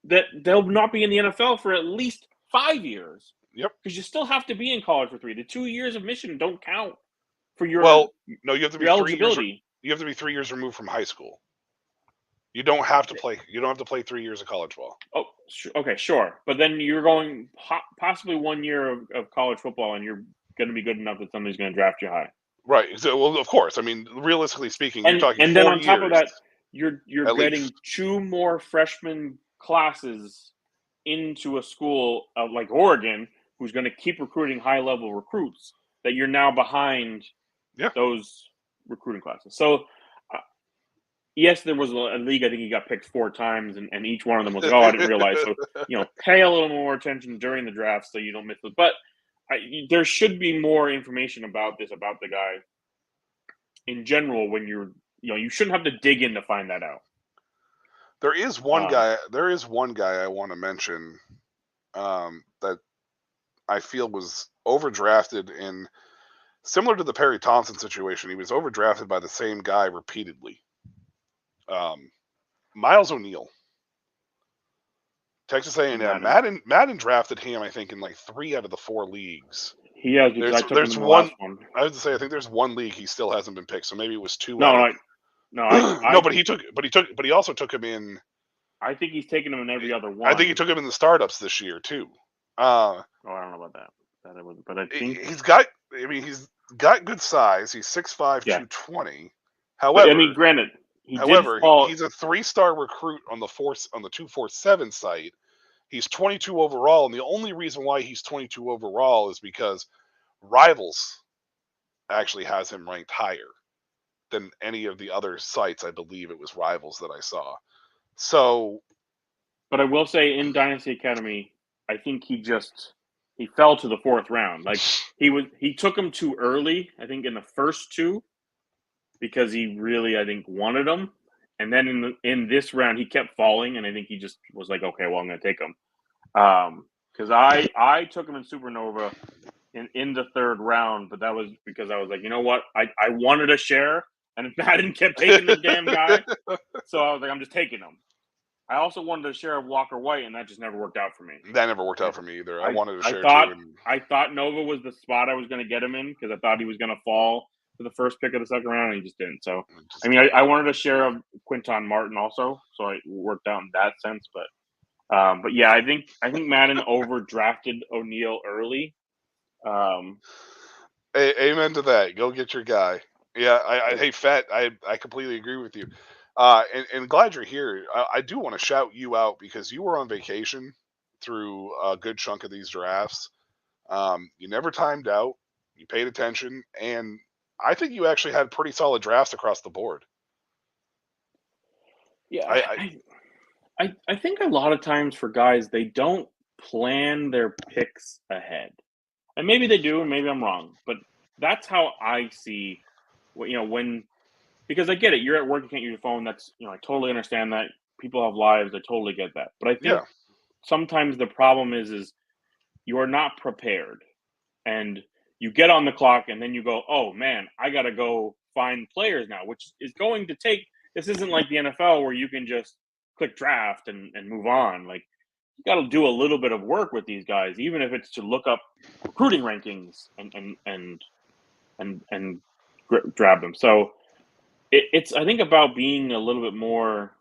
that they'll not be in the NFL for at least 5 years. Yep. Because you still have to be in college for 3. The 2 years of mission don't count for your no, you have to be eligibility. 3 years. You have to be 3 years removed from high school. You don't have to play. You don't have to play 3 years of college ball. Oh, okay, sure. But then you're going possibly 1 year of college football, and you're going to be good enough that somebody's going to draft you high. Right. So, well, of course. I mean, realistically speaking, you're talking. And then on top years, of that, you're getting least 2 more freshman classes into a school like Oregon, who's going to keep recruiting high-level recruits, that you're now behind those recruiting classes. So, yes, there was a league, I think he got picked 4 times, and each one of them was like, oh, I didn't realize. So, pay a little more attention during the draft so you don't miss it. But there should be more information about the guy in general when you shouldn't have to dig in to find that out. There is one guy I want to mention that I feel was overdrafted in, similar to the Perry Thompson situation. He was overdrafted by the same guy repeatedly. Miles O'Neill, Texas A&M. Madden drafted him, I think, in like 3 out of the 4 leagues. He has. There's one. I was to say, I think there's 1 league he still hasn't been picked. So maybe it was 2. But he also took him in. I think he's taken him in every other one. I think he took him in the startups this year too. I don't know about that. But I think he's got good size. He's 6'5", 220. However, I mean, granted, he's a 3-star recruit on the 247 site. He's 22 overall, and the only reason why he's 22 overall is because Rivals actually has him ranked higher than any of the other sites. I believe it was Rivals that I saw. So, but I will say in Dynasty Academy, I think he fell to the 4th round. Like he took him too early, I think, in the first 2, because he really, I think, wanted him. And then in this round, he kept falling, and I think he just was like, okay, well, I'm going to take him. Because I took him in Supernova in the 3rd round, but that was because I was like, you know what? I wanted a share, and Madden kept taking the damn guy. So I was like, I'm just taking him. I also wanted a share of Walker White, and that just never worked out for me. That never worked out for me either. I wanted a share too. I thought Nova was the spot I was going to get him in, because I thought he was going to fall for the first pick of the second round, and he just didn't. So, I mean, I wanted a share of Quinton Martin also, so I worked out in that sense. But yeah, I think Madden overdrafted O'Neal early. Amen to that. Go get your guy. Yeah, hey, Fett, I completely agree with you. And glad you're here. I do want to shout you out because you were on vacation through a good chunk of these drafts. You never timed out. You paid attention, and I think you actually had pretty solid drafts across the board. Yeah, I think a lot of times for guys, they don't plan their picks ahead. And maybe they do, and maybe I'm wrong. But that's how I see, when because I get it. You're at work, you can't use your phone. That's I totally understand that. People have lives. I totally get that. But I think sometimes the problem is you are not prepared, and you get on the clock, and then you go, oh man, I got to go find players now, which is going to take. This isn't like the NFL where you can just click draft and move on. Like you got to do a little bit of work with these guys, even if it's to look up recruiting rankings and grab them. So it's I think about being a little bit more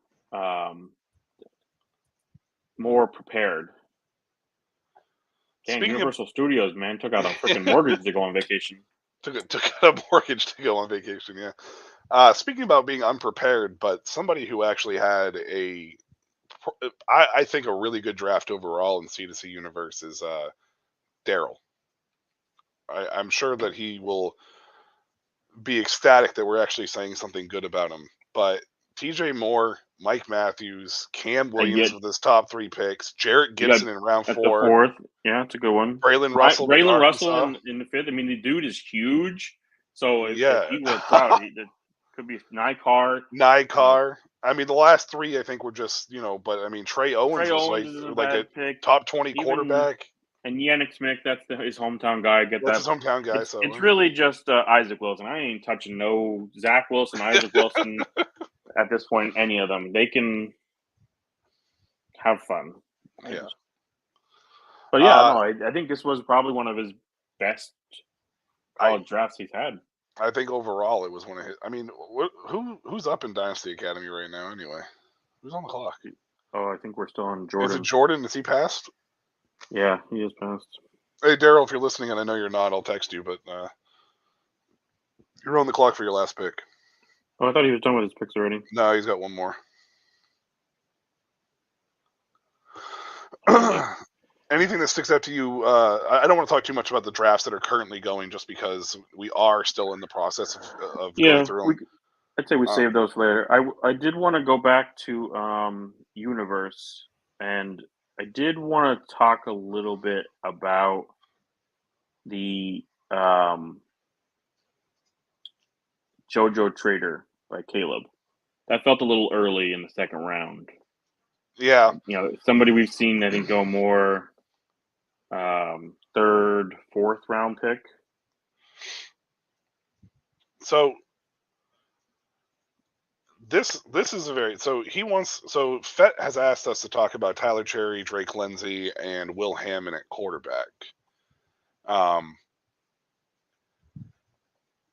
prepared. Dang, Universal Studios, man, took out a freaking mortgage to go on vacation. Took out a mortgage to go on vacation, yeah. Speaking about being unprepared, but somebody who actually had I think a really good draft overall in C2C universe is Daryl. I'm sure that he will be ecstatic that we're actually saying something good about him. But TJ Moore, Mike Matthews, Cam Williams with his top 3 picks, Jarrett Gibson in round 4. The 4th, yeah, it's a good one. Braylon Russell in the 5th. I mean, the dude is huge. So if he works out, it could be Nikar. I mean, the last 3 I think were just but I mean Trey Owens was like a pick. Top 20 quarterback. And Yannick Smith, that's his hometown guy. That's his hometown guy. It's really just Isaac Wilson. I ain't touching no Zach Wilson, Isaac Wilson at this point. Any of them, they can have fun. Yeah. But yeah, I think this was probably one of his best college drafts he's had. I think overall it was one of his. I mean, who's up in Dynasty Academy right now? Anyway, who's on the clock? Oh, I think we're still on Jordan. Is it Jordan? Is he passed? Yeah, he is passed. Hey, Daryl, if you're listening, and I know you're not, I'll text you, but you're on the clock for your last pick. Oh, I thought he was done with his picks already. No, he's got one more. Anything that sticks out to you? I don't want to talk too much about the drafts that are currently going, just because we are still in the process of going through them. I'd say we save those later. I did want to go back to Universe, and I did want to talk a little bit about the JoJo Trader by Caleb. That felt a little early in the second round. Yeah. Somebody we've seen, I think, go more 3rd, 4th round pick. So this is Fett has asked us to talk about Tyler Cherry, Drake Lindsey, and Will Hammond at quarterback.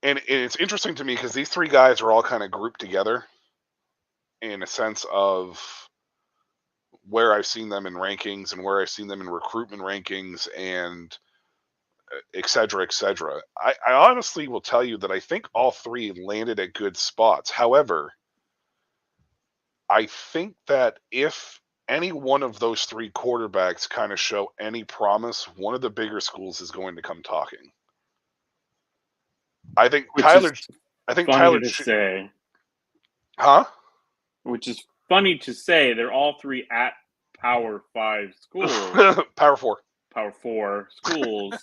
And it's interesting to me because these 3 guys are all kind of grouped together in a sense of where I've seen them in rankings and where I've seen them in recruitment rankings and et cetera, et cetera. I honestly will tell you that I think all 3 landed at good spots. However, I think that if any one of those 3 quarterbacks kind of show any promise, one of the bigger schools is going to come talking. I think Tyler to say. Huh? Which is funny to say. They're all 3 at Power 5 schools. Power 4. Power 4 schools.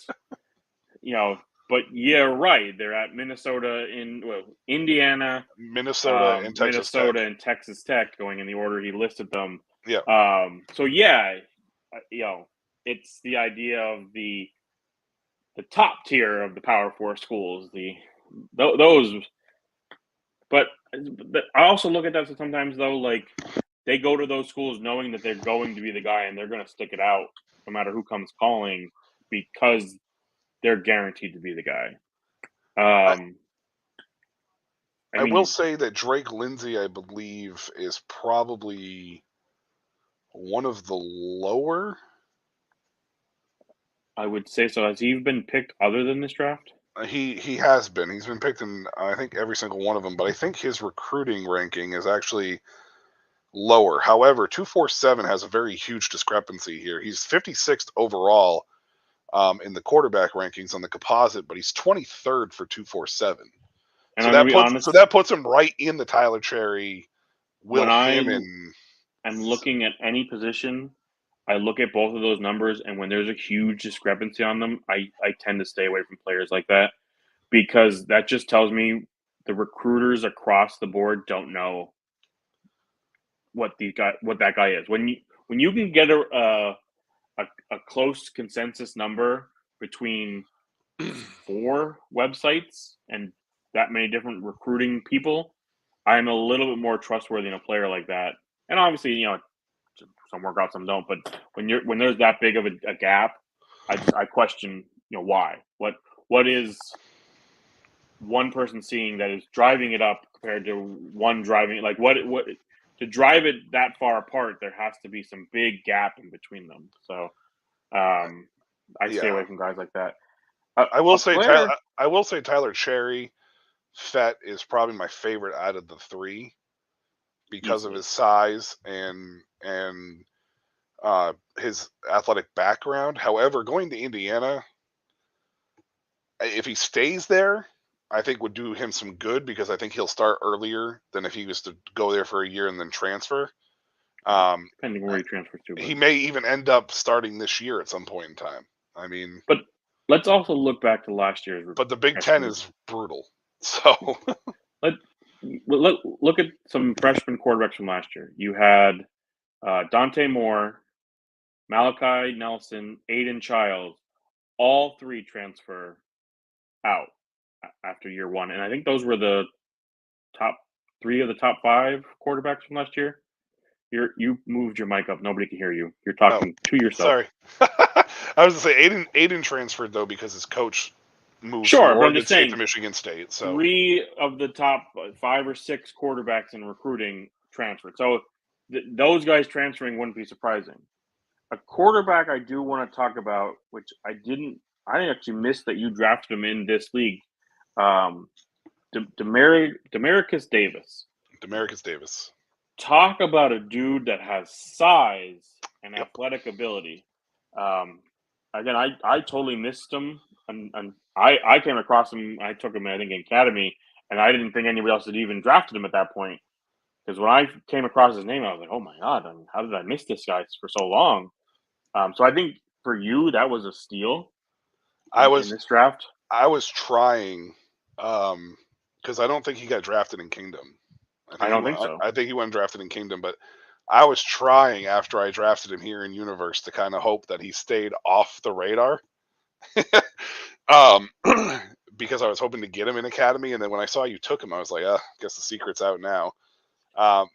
But yeah, right. They're at Minnesota, Indiana, Minnesota, and Texas Tech. And Texas Tech, going in the order he listed them. Yeah. So yeah, it's the idea of the top tier of the Power 4 schools. Those. But I also look at that sometimes, though, like they go to those schools knowing that they're going to be the guy and they're going to stick it out no matter who comes calling, because they're guaranteed to be the guy. will say that Drake Lindsay, I believe, is probably one of the lower. I would say so. Has he been picked other than this draft? He has been. He's been picked in, I think, every single one of them. But I think his recruiting ranking is actually lower. However, 247 has a very huge discrepancy here. He's 56th overall in the quarterback rankings on the composite, but he's 23rd for 247. And So I'm gonna be honest. So that puts him right in the Tyler Cherry, Will Hammond. I'm looking at any position. I look at both of those numbers, and when there's a huge discrepancy on them, I tend to stay away from players like that, because that just tells me the recruiters across the board don't know what that guy is. When you can get a close consensus number between 4 websites and that many different recruiting people, I'm a little bit more trustworthy in a player like that. And obviously, some work out, some don't. But when there's that big of a gap, I question, why? What is one person seeing that is driving it up compared to one driving? Like what to drive it that far apart? There has to be some big gap in between them. So I stay away from guys like that. I will say Tyler Cherry, Fett is probably my favorite out of the 3 because of his size and his athletic background. However, going to Indiana, if he stays there, I think would do him some good, because I think he'll start earlier than if he was to go there for a year and then transfer. Depending where he transfers to. He may even end up starting this year at some point in time. I mean, but let's also look back to last year's. But the Big Ten is brutal. So look at some freshman quarterbacks from last year. You had Dante Moore, Malachi Nelson, Aiden Childs, all 3 transfer out after year 1. And I think those were the top 3 of the top 5 quarterbacks from last year. You moved your mic up. Nobody can hear you. You're talking to yourself. Sorry. I was going to say Aiden transferred, though, because his coach moved from Oregon State to Michigan State. So 3 of the top 5 or 6 quarterbacks in recruiting transferred. So those guys transferring wouldn't be surprising. A quarterback I do want to talk about, which I actually missed that you drafted him in this league. Demarcus Davis. Demarcus Davis. Talk about a dude that has size and athletic ability. Again, I totally missed him, and I came across him. I took him, I think, in Academy, and I didn't think anybody else had even drafted him at that point. Because when I came across his name, I was like, oh my God, how did I miss this guy for so long? So I think for you, that was a steal in this draft. I was trying, because I don't think he got drafted in Kingdom. I don't think so. I think he went drafted in Kingdom, but I was trying after I drafted him here in Universe to kind of hope that he stayed off the radar. Because I was hoping to get him in Academy, and then when I saw you took him, I was like, I guess the secret's out now. Oh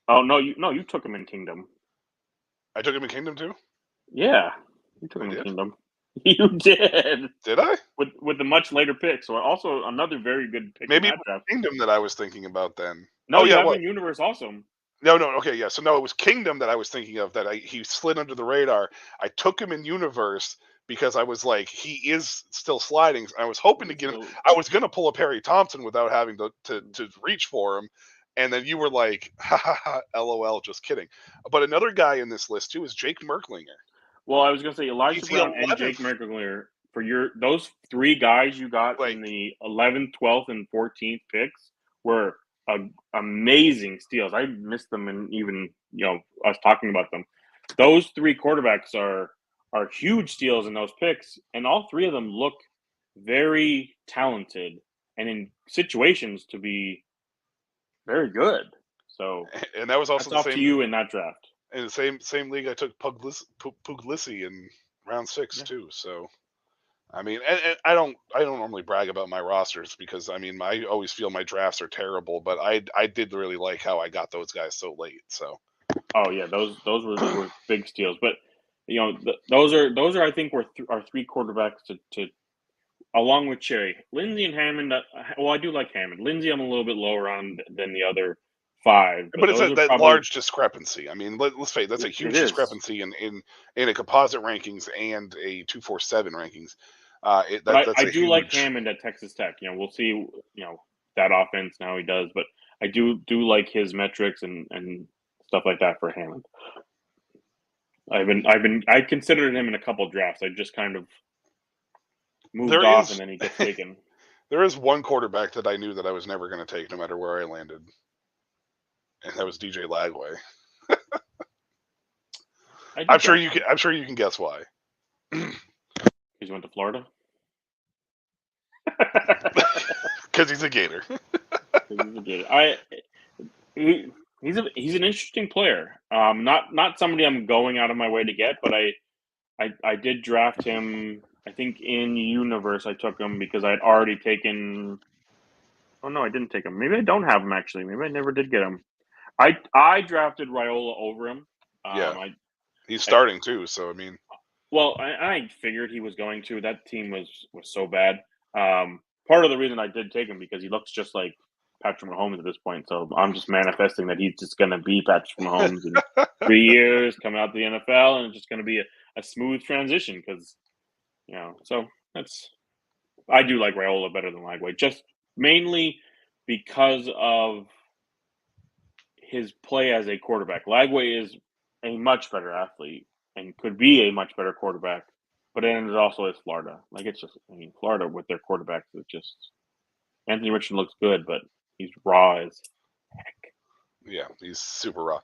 no, you took him in Kingdom. I took him in Kingdom too? Yeah, you took him in Kingdom. You did. Did I? With the much later pick, so also another very good pick. Maybe it was Kingdom that I was thinking about then. No, you have in Universe also. No, okay, yeah. So no, it was Kingdom that I was thinking of, that he slid under the radar. I took him in Universe because I was like, he is still sliding. I was hoping to get him. I was going to pull a Perry Thompson without having to reach for him. And then you were like, ha ha ha, LOL, just kidding. But another guy in this list too is Jake Merklinger. Well, I was going to say Elijah Brown and Jake Merklinger. For those 3 guys you got in the 11th, 12th, and 14th picks were amazing steals. I missed them, and even us talking about them. Those 3 quarterbacks are huge steals in those picks, and all 3 of them look very talented and in situations to be very good. So, and that was also the same to you in that draft. In the same league, I took Puglisi in round 6 too. So, I mean, and I don't normally brag about my rosters, because I mean, I always feel my drafts are terrible, but I did really like how I got those guys so late. So, oh yeah, those were big steals. But those are I think were our 3 quarterbacks to along with Cherry, Lindsey and Hammond. Well, I do like Hammond. Lindsey, I'm a little bit lower on than the other 5. But it's those are that probably, large discrepancy. I mean, let's face it, that's a huge is. discrepancy in a composite rankings and a 247 rankings. But That's I a do like huge. Hammond at Texas Tech. We'll see. That offense and how he does, but I do like his metrics and stuff like that for Hammond. I considered him in a couple drafts. I just kind of moved off, and then he gets taken. There is one quarterback that I knew that I was never going to take, no matter where I landed, and that was DJ Lagway. I'm sure you can guess why. He went to Florida. Because he's a Gator. He's an interesting player. Not somebody I'm going out of my way to get, but I did draft him. I think in Universe I took him because I had already taken. Oh no, I didn't take him. Maybe I don't have him actually. Maybe I never did get him. I drafted Raiola over him. He's starting too, so I mean. Well, I figured he was going to. That team was so bad. Part of the reason I did take him because he looks just like Patrick Mahomes at this point. So I'm just manifesting that he's just going to be Patrick Mahomes in 3 years, coming out to the NFL, and it's just going to be a smooth transition because, so I do like Raiola better than Lagway, just mainly because of his play as a quarterback. Lagway is a much better athlete and could be a much better quarterback, but then it also is Florida. Florida with their quarterbacks is just Anthony Richardson looks good, but he's raw as heck. Yeah, he's super raw.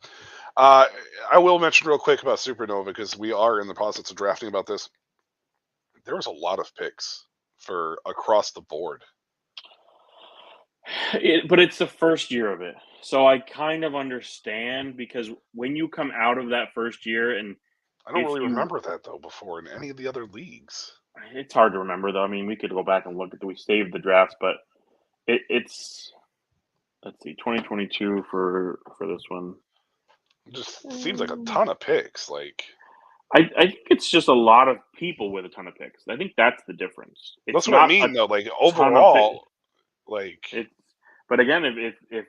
I will mention real quick about Supernova because we are in the process of drafting about this. There was a lot of picks for across the board. But it's the first year of it. So I kind of understand because when you come out of that first year and I don't really remember that though before in any of the other leagues. It's hard to remember though. I mean, we could go back and look at we saved the drafts, but it's let's see, 2022 for this one. It just seems like a ton of picks. I think it's just a lot of people with a ton of picks. I think that's the difference. That's what I mean though. Overall, But again, if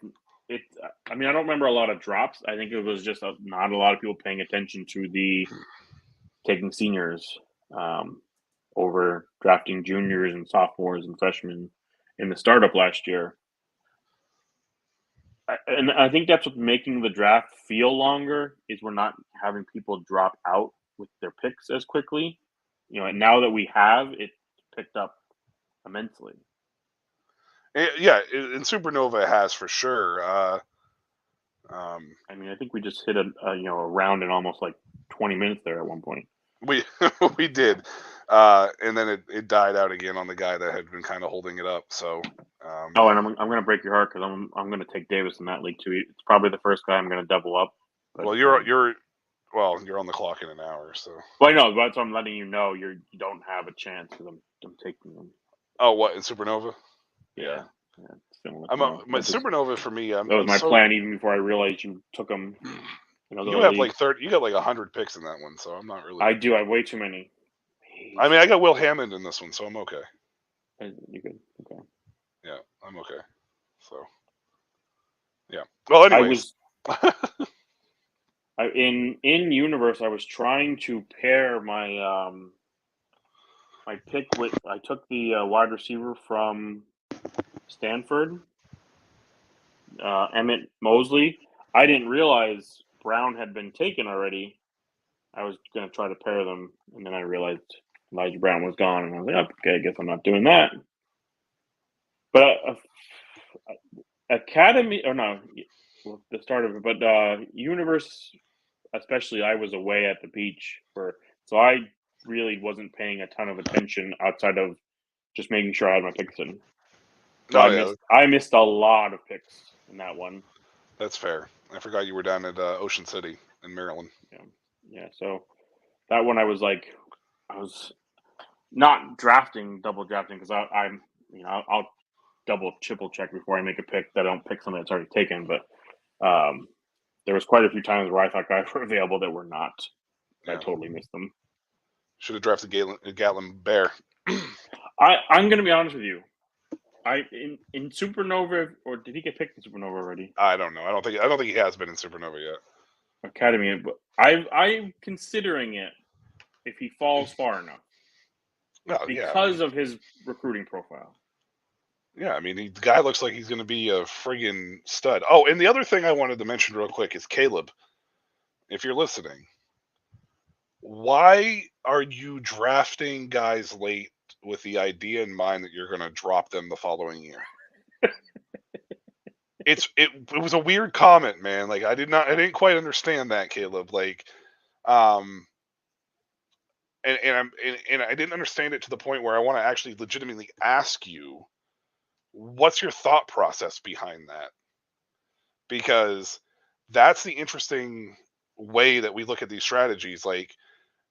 I mean, I don't remember a lot of drops. I think it was just not a lot of people paying attention to the taking seniors over drafting juniors and sophomores and freshmen in the startup last year. And I think that's what's making the draft feel longer is we're not having people drop out with their picks as quickly. And now that we have, it picked up immensely. Yeah, and Supernova has for sure. I mean, I think we just hit a round in almost like 20 minutes there at one point. We did, and then it died out again on the guy that had been kind of holding it up. So. And I'm going to break your heart because I'm going to take Davis in that league too. It's probably the first guy I'm going to double up. But, well, you're on the clock in an hour, so. Well, I know, that's what I'm letting you know. You don't have a chance because I'm taking them. Oh, what in Supernova? Yeah. My Supernova for me. That was my plan even before I realized you took them. You have like 30. You got like 100 picks in that one, so I'm not really. I do. I have way too many. I mean, I got Will Hammond in this one, so I'm okay. You good? Okay. Yeah, I'm okay. So. Yeah. Well, anyways. In Universe, I was trying to pair my my pick with. I took the wide receiver from Stanford, Emmett Mosley. I didn't realize Brown had been taken already. I was going to try to pair them, and then I realized Elijah Brown was gone, and I was like, okay, I guess I'm not doing that. But Academy, or no, the start of it, but Universe, especially, I was away at the beach so I really wasn't paying a ton of attention outside of just making sure I had my picks in. So I missed a lot of picks in that one. That's fair. I forgot you were down at Ocean City in Maryland. Yeah. So that one I was not double drafting because I'll double triple check before I make a pick that I don't pick something that's already taken. But there was quite a few times where I thought guys were available that were not. I totally missed them. Should have drafted Gatlin Bear. I'm going to be honest with you. In Supernova, or did he get picked in Supernova already? I don't know. I don't think he has been in Supernova yet. Academy, but I'm considering it if he falls far enough because of his recruiting profile. Yeah, I mean, the guy looks like he's going to be a friggin' stud. Oh, and the other thing I wanted to mention real quick is Caleb. If you're listening, why are you drafting guys late with the idea in mind that you're going to drop them the following year? It was a weird comment, man. Like I didn't quite understand that, Caleb. Like, and I didn't understand it to the point where I want to actually legitimately ask you, what's your thought process behind that? Because that's the interesting way that we look at these strategies. Like,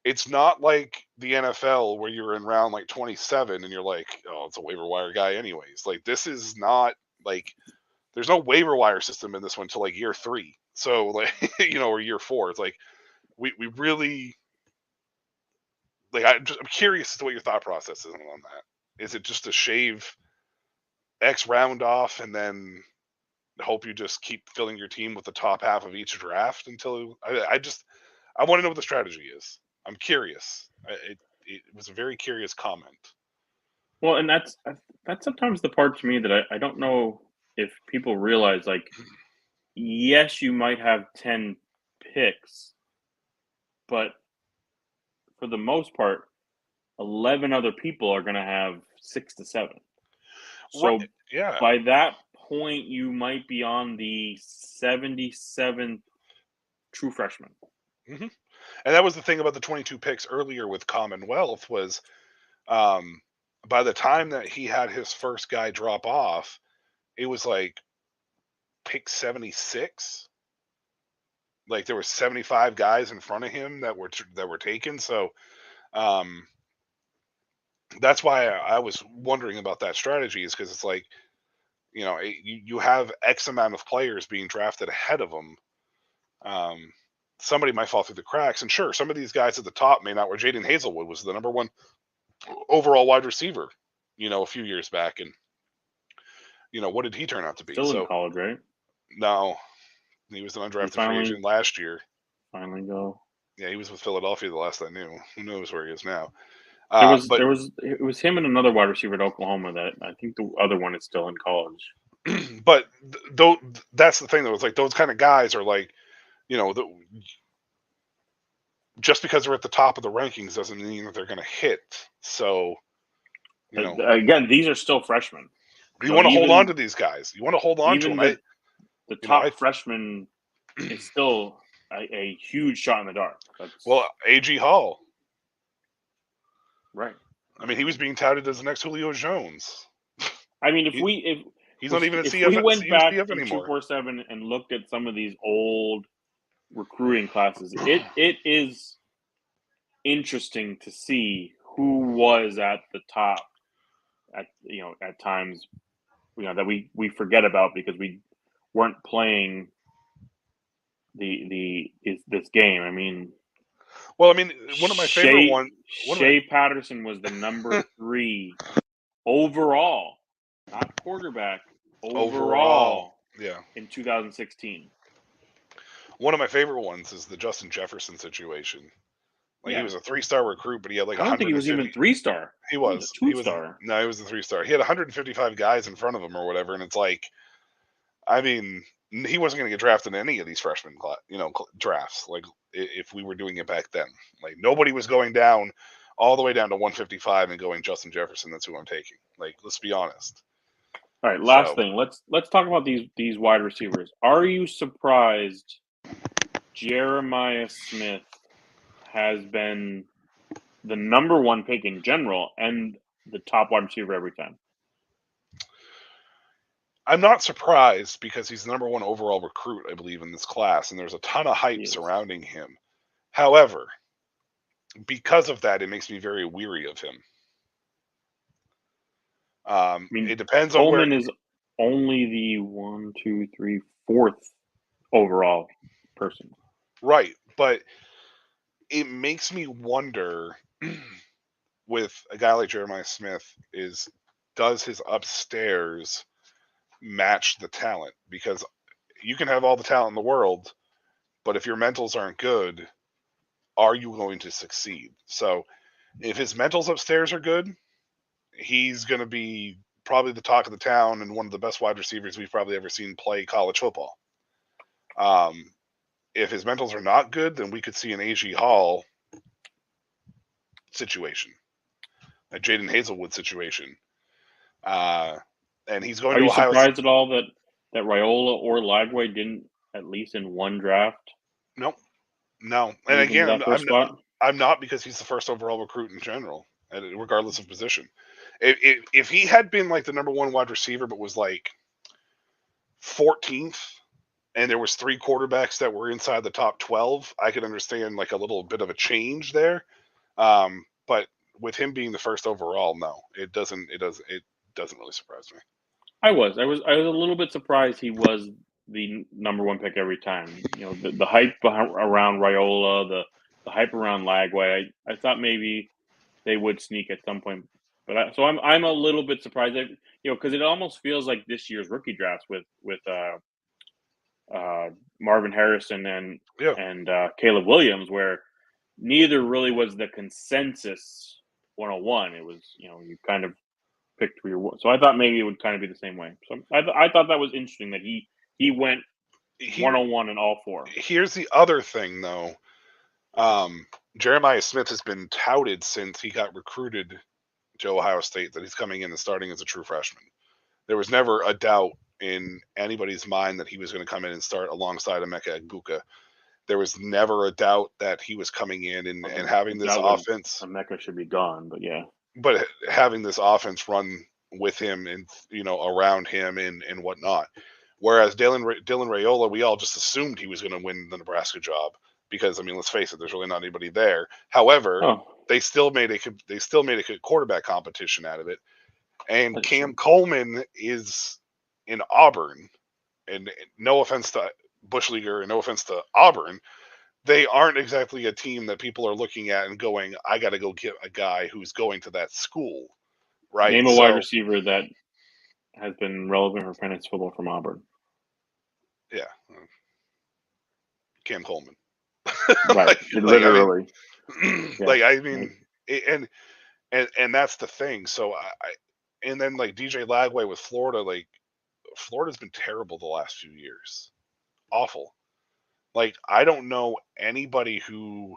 it's not like the NFL where you're in round like 27 and you're like, oh, it's a waiver wire guy anyways. Like, this is not like there's no waiver wire system in this one until like year 3. So like, or year 4. It's like we really like I'm curious as to what your thought process is on that. Is it just to shave X round off and then hope you just keep filling your team with the top half of each draft until I want to know what the strategy is. I'm curious. It was a very curious comment. Well, and that's sometimes the part to me that I don't know if people realize. Like, yes, you might have 10 picks, but for the most part, 11 other people are going to have 6 to 7. So Right. Yeah. by that point, you might be on the 77th true freshman. Mm-hmm. And that was the thing about the 22 picks earlier with Commonwealth was by the time that he had his first guy drop off, it was like pick 76. Like there were 75 guys in front of him that were taken. So that's why I was wondering about that strategy, is because it's like, you have X amount of players being drafted ahead of them. Somebody might fall through the cracks. And sure, some of these guys at the top may not, where Jaden Hazelwood was the number 1 overall wide receiver, a few years back. And, what did he turn out to be? Still in college, right? No, he was an undrafted free agent last year. Finally go. Yeah, he was with Philadelphia the last I knew. Who knows where he is now? It was him and another wide receiver at Oklahoma that I think the other one is still in college. But that's the thing, though. It's like those kind of guys are like, just because they're at the top of the rankings doesn't mean that they're going to hit. So, again, these are still freshmen. You want to hold on to these guys. You want to hold on to them. The top freshman is still a huge shot in the dark. A.G. Hall. Right. I mean, he was being touted as the next Julio Jones. I mean, he's not even at CF, we went back CF to anymore. 247 and looked at some of these old recruiting classes, it is interesting to see who was at the top at times, that we forget about because we weren't playing this game. I mean, one of my favorite ones. Shea Patterson was the number 3 overall, not quarterback. Overall, yeah, in 2016. One of my favorite ones is the Justin Jefferson situation. He was a 3-star recruit, but he had like I don't think he was even 3-star. He was. He was a 2-star. No, he was a 3-star. He had 155 guys in front of him or whatever, and it's like, I mean, he wasn't going to get drafted in any of these freshman drafts. Like if we were doing it back then, like nobody was going down all the way down to 155 and going Justin Jefferson. That's who I'm taking. Like, let's be honest. All right, last thing. Let's talk about these wide receivers. Are you surprised Jeremiah Smith has been the number 1 pick in general and the top wide receiver every time? I'm not surprised because he's the number 1 overall recruit, I believe, in this class, and there's a ton of hype surrounding him. However, because of that, it makes me very weary of him. It depends on where. Coleman is only the 1, 2, 3, 4th overall person. Right, but it makes me wonder with a guy like Jeremiah Smith is, does his upstairs match the talent? Because you can have all the talent in the world, but if your mentals aren't good, are you going to succeed? So if his mentals upstairs are good, he's going to be probably the talk of the town and one of the best wide receivers we've probably ever seen play college football. If his mentals are not good, then we could see an A.G. Hall situation, a Jaden Hazelwood situation. And he's going Are to you Ohio surprised at all that Raiola or Lagway didn't, at least in one draft, No. And move into again, that first spot? I'm not, because he's the first overall recruit in general, regardless of position. If he had been like the number one wide receiver, but was like 14th, and there was 3 quarterbacks that were inside the top 12, I could understand like a little bit of a change there. But with him being the first overall, no, it doesn't really surprise me. I was a little bit surprised he was the number one pick every time. You know, the hype around Raiola, the hype around Lagway. I thought maybe they would sneak at some point, but I'm a little bit surprised that, you know, because it almost feels like this year's rookie drafts with Marvin Harrison and Caleb Williams, where neither really was the consensus 101. It was, you know, you kind of picked who you. So I thought maybe it would kind of be the same way. So I thought that was interesting that he went 101 in all 4. Here's the other thing, though. Jeremiah Smith has been touted since he got recruited to Ohio State that he's coming in and starting as a true freshman. There was never a doubt in anybody's mind that he was going to come in and start alongside Emeka Egbuka. There was never a doubt that he was coming in and having this offense. Emeka should be gone, but yeah. But having this offense run with him and, you know, around him and whatnot. Whereas Dylan Raiola, we all just assumed he was going to win the Nebraska job because, I mean, let's face it, there's really not anybody there. However, they still made a good quarterback competition out of it. And Cam Coleman is in Auburn, and no offense to Bush Leaguer and no offense to Auburn, they aren't exactly a team that people are looking at and going, I got to go get a guy who's going to that school, right? Name a wide receiver that has been relevant for fantasy football from Auburn. Yeah. Cam Coleman. Right. Literally. I mean, and that's the thing. So and then like DJ Lagway with Florida, like Florida's been terrible the last few years. Awful. Like, I don't know anybody who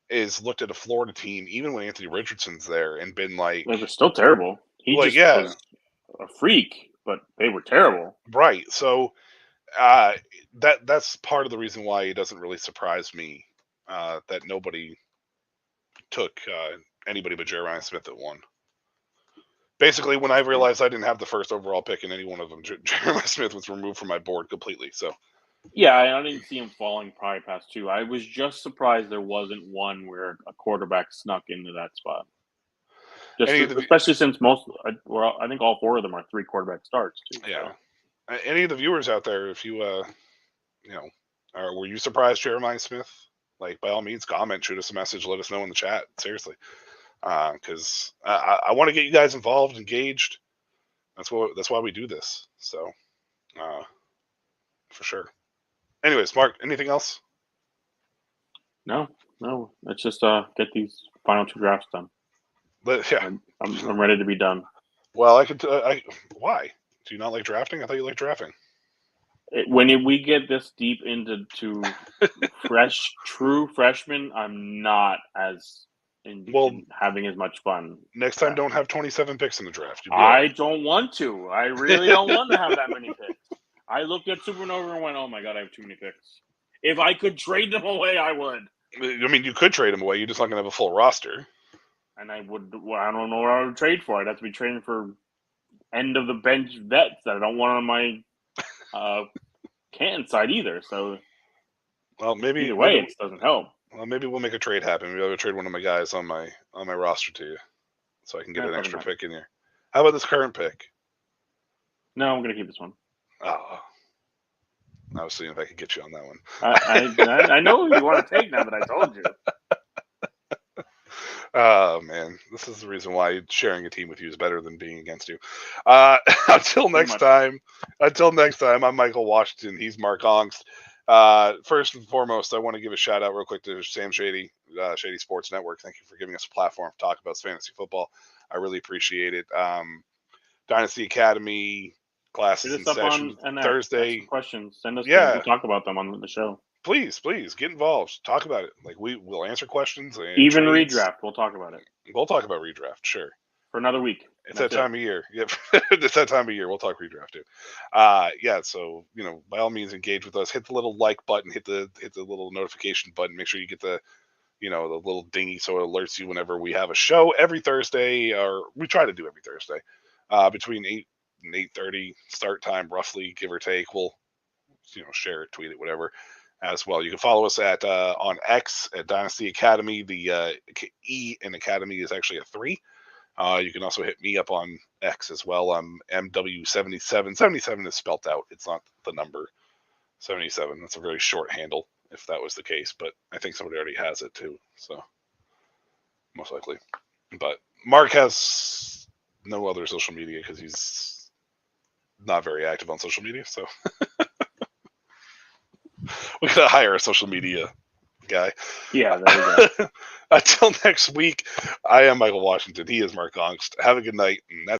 is looked at a Florida team, even when Anthony Richardson's there, and been like, they were still terrible. He was a freak, but they were terrible. Right. So that's part of the reason why it doesn't really surprise me that nobody took anybody but Jeremiah Smith at 1. Basically, when I realized I didn't have the first overall pick in any one of them, Jeremiah Smith was removed from my board completely. So, yeah, I didn't see him falling probably past 2. I was just surprised there wasn't one where a quarterback snuck into that spot. Especially since I think all 4 of them are 3 quarterback starts too. Yeah. So. Any of the viewers out there, if you were you surprised Jeremiah Smith? Like, by all means, comment, shoot us a message, let us know in the chat. Seriously. Because I want to get you guys involved, engaged. That's why we do this. So, for sure. Anyways, Mark, anything else? No. Let's just get these final 2 drafts done. But yeah, I'm ready to be done. Well, why? Do you not like drafting? I thought you liked drafting. When we get this deep into true freshmen, I'm not as in having as much fun. Next time, don't have 27 picks in the draft. I don't want to. I really don't want to have that many picks. I looked at Supernova and went, oh my God, I have too many picks. If I could trade them away, I would. I mean, you could trade them away. You're just not going to have a full roster. And I don't know what I would trade for. I'd have to be trading for end of the bench vets that I don't want on my Canton side either. So, well, maybe either way, it doesn't help. Well, maybe we'll make a trade happen. Maybe I'll trade one of my guys on my roster to you, so I can get an extra pick in here. How about this current pick? No, I'm going to keep this one. Oh, I was seeing if I could get you on that one. I know who you want to take now that I told you. Oh man, this is the reason why sharing a team with you is better than being against you. Until next much. time, I'm Michael Washington. He's Mark Ongst. First and foremost, I want to give a shout out real quick to Sam Shady, Shady Sports Network. Thank you for giving us a platform to talk about fantasy football. I really appreciate it. Dynasty Academy classes Hit in us up session on an Thursday. questions. Send us. Yeah. We'll talk about them on the show. Please get involved. Talk about it. Like we'll answer questions. And Even trades. redraft, we'll talk about it We'll talk about redraft. Sure. for another week. It's that time of year. Yep. It's that time of year. We'll talk redraft too. Yeah. So by all means, engage with us. Hit the little like button. Hit the little notification button. Make sure you get the the little dingy so it alerts you whenever we have a show every Thursday, or we try to do every Thursday, between 8 and 8:30 start time, roughly, give or take. We'll share it, tweet it, whatever. As well, you can follow us at on X at Dynasty Academy. The E in Academy is actually a 3. You can also hit me up on X as well. I'm MW77. 77 is spelt out. It's not the number 77. That's a very short handle, if that was the case. But I think somebody already has it too. So most likely. But Mark has no other social media because he's not very active on social media. So we gotta hire a social media guy. Yeah, there we go. Until next week, I am Michael Washington. He is Mark Ongst. Have a good night. And that's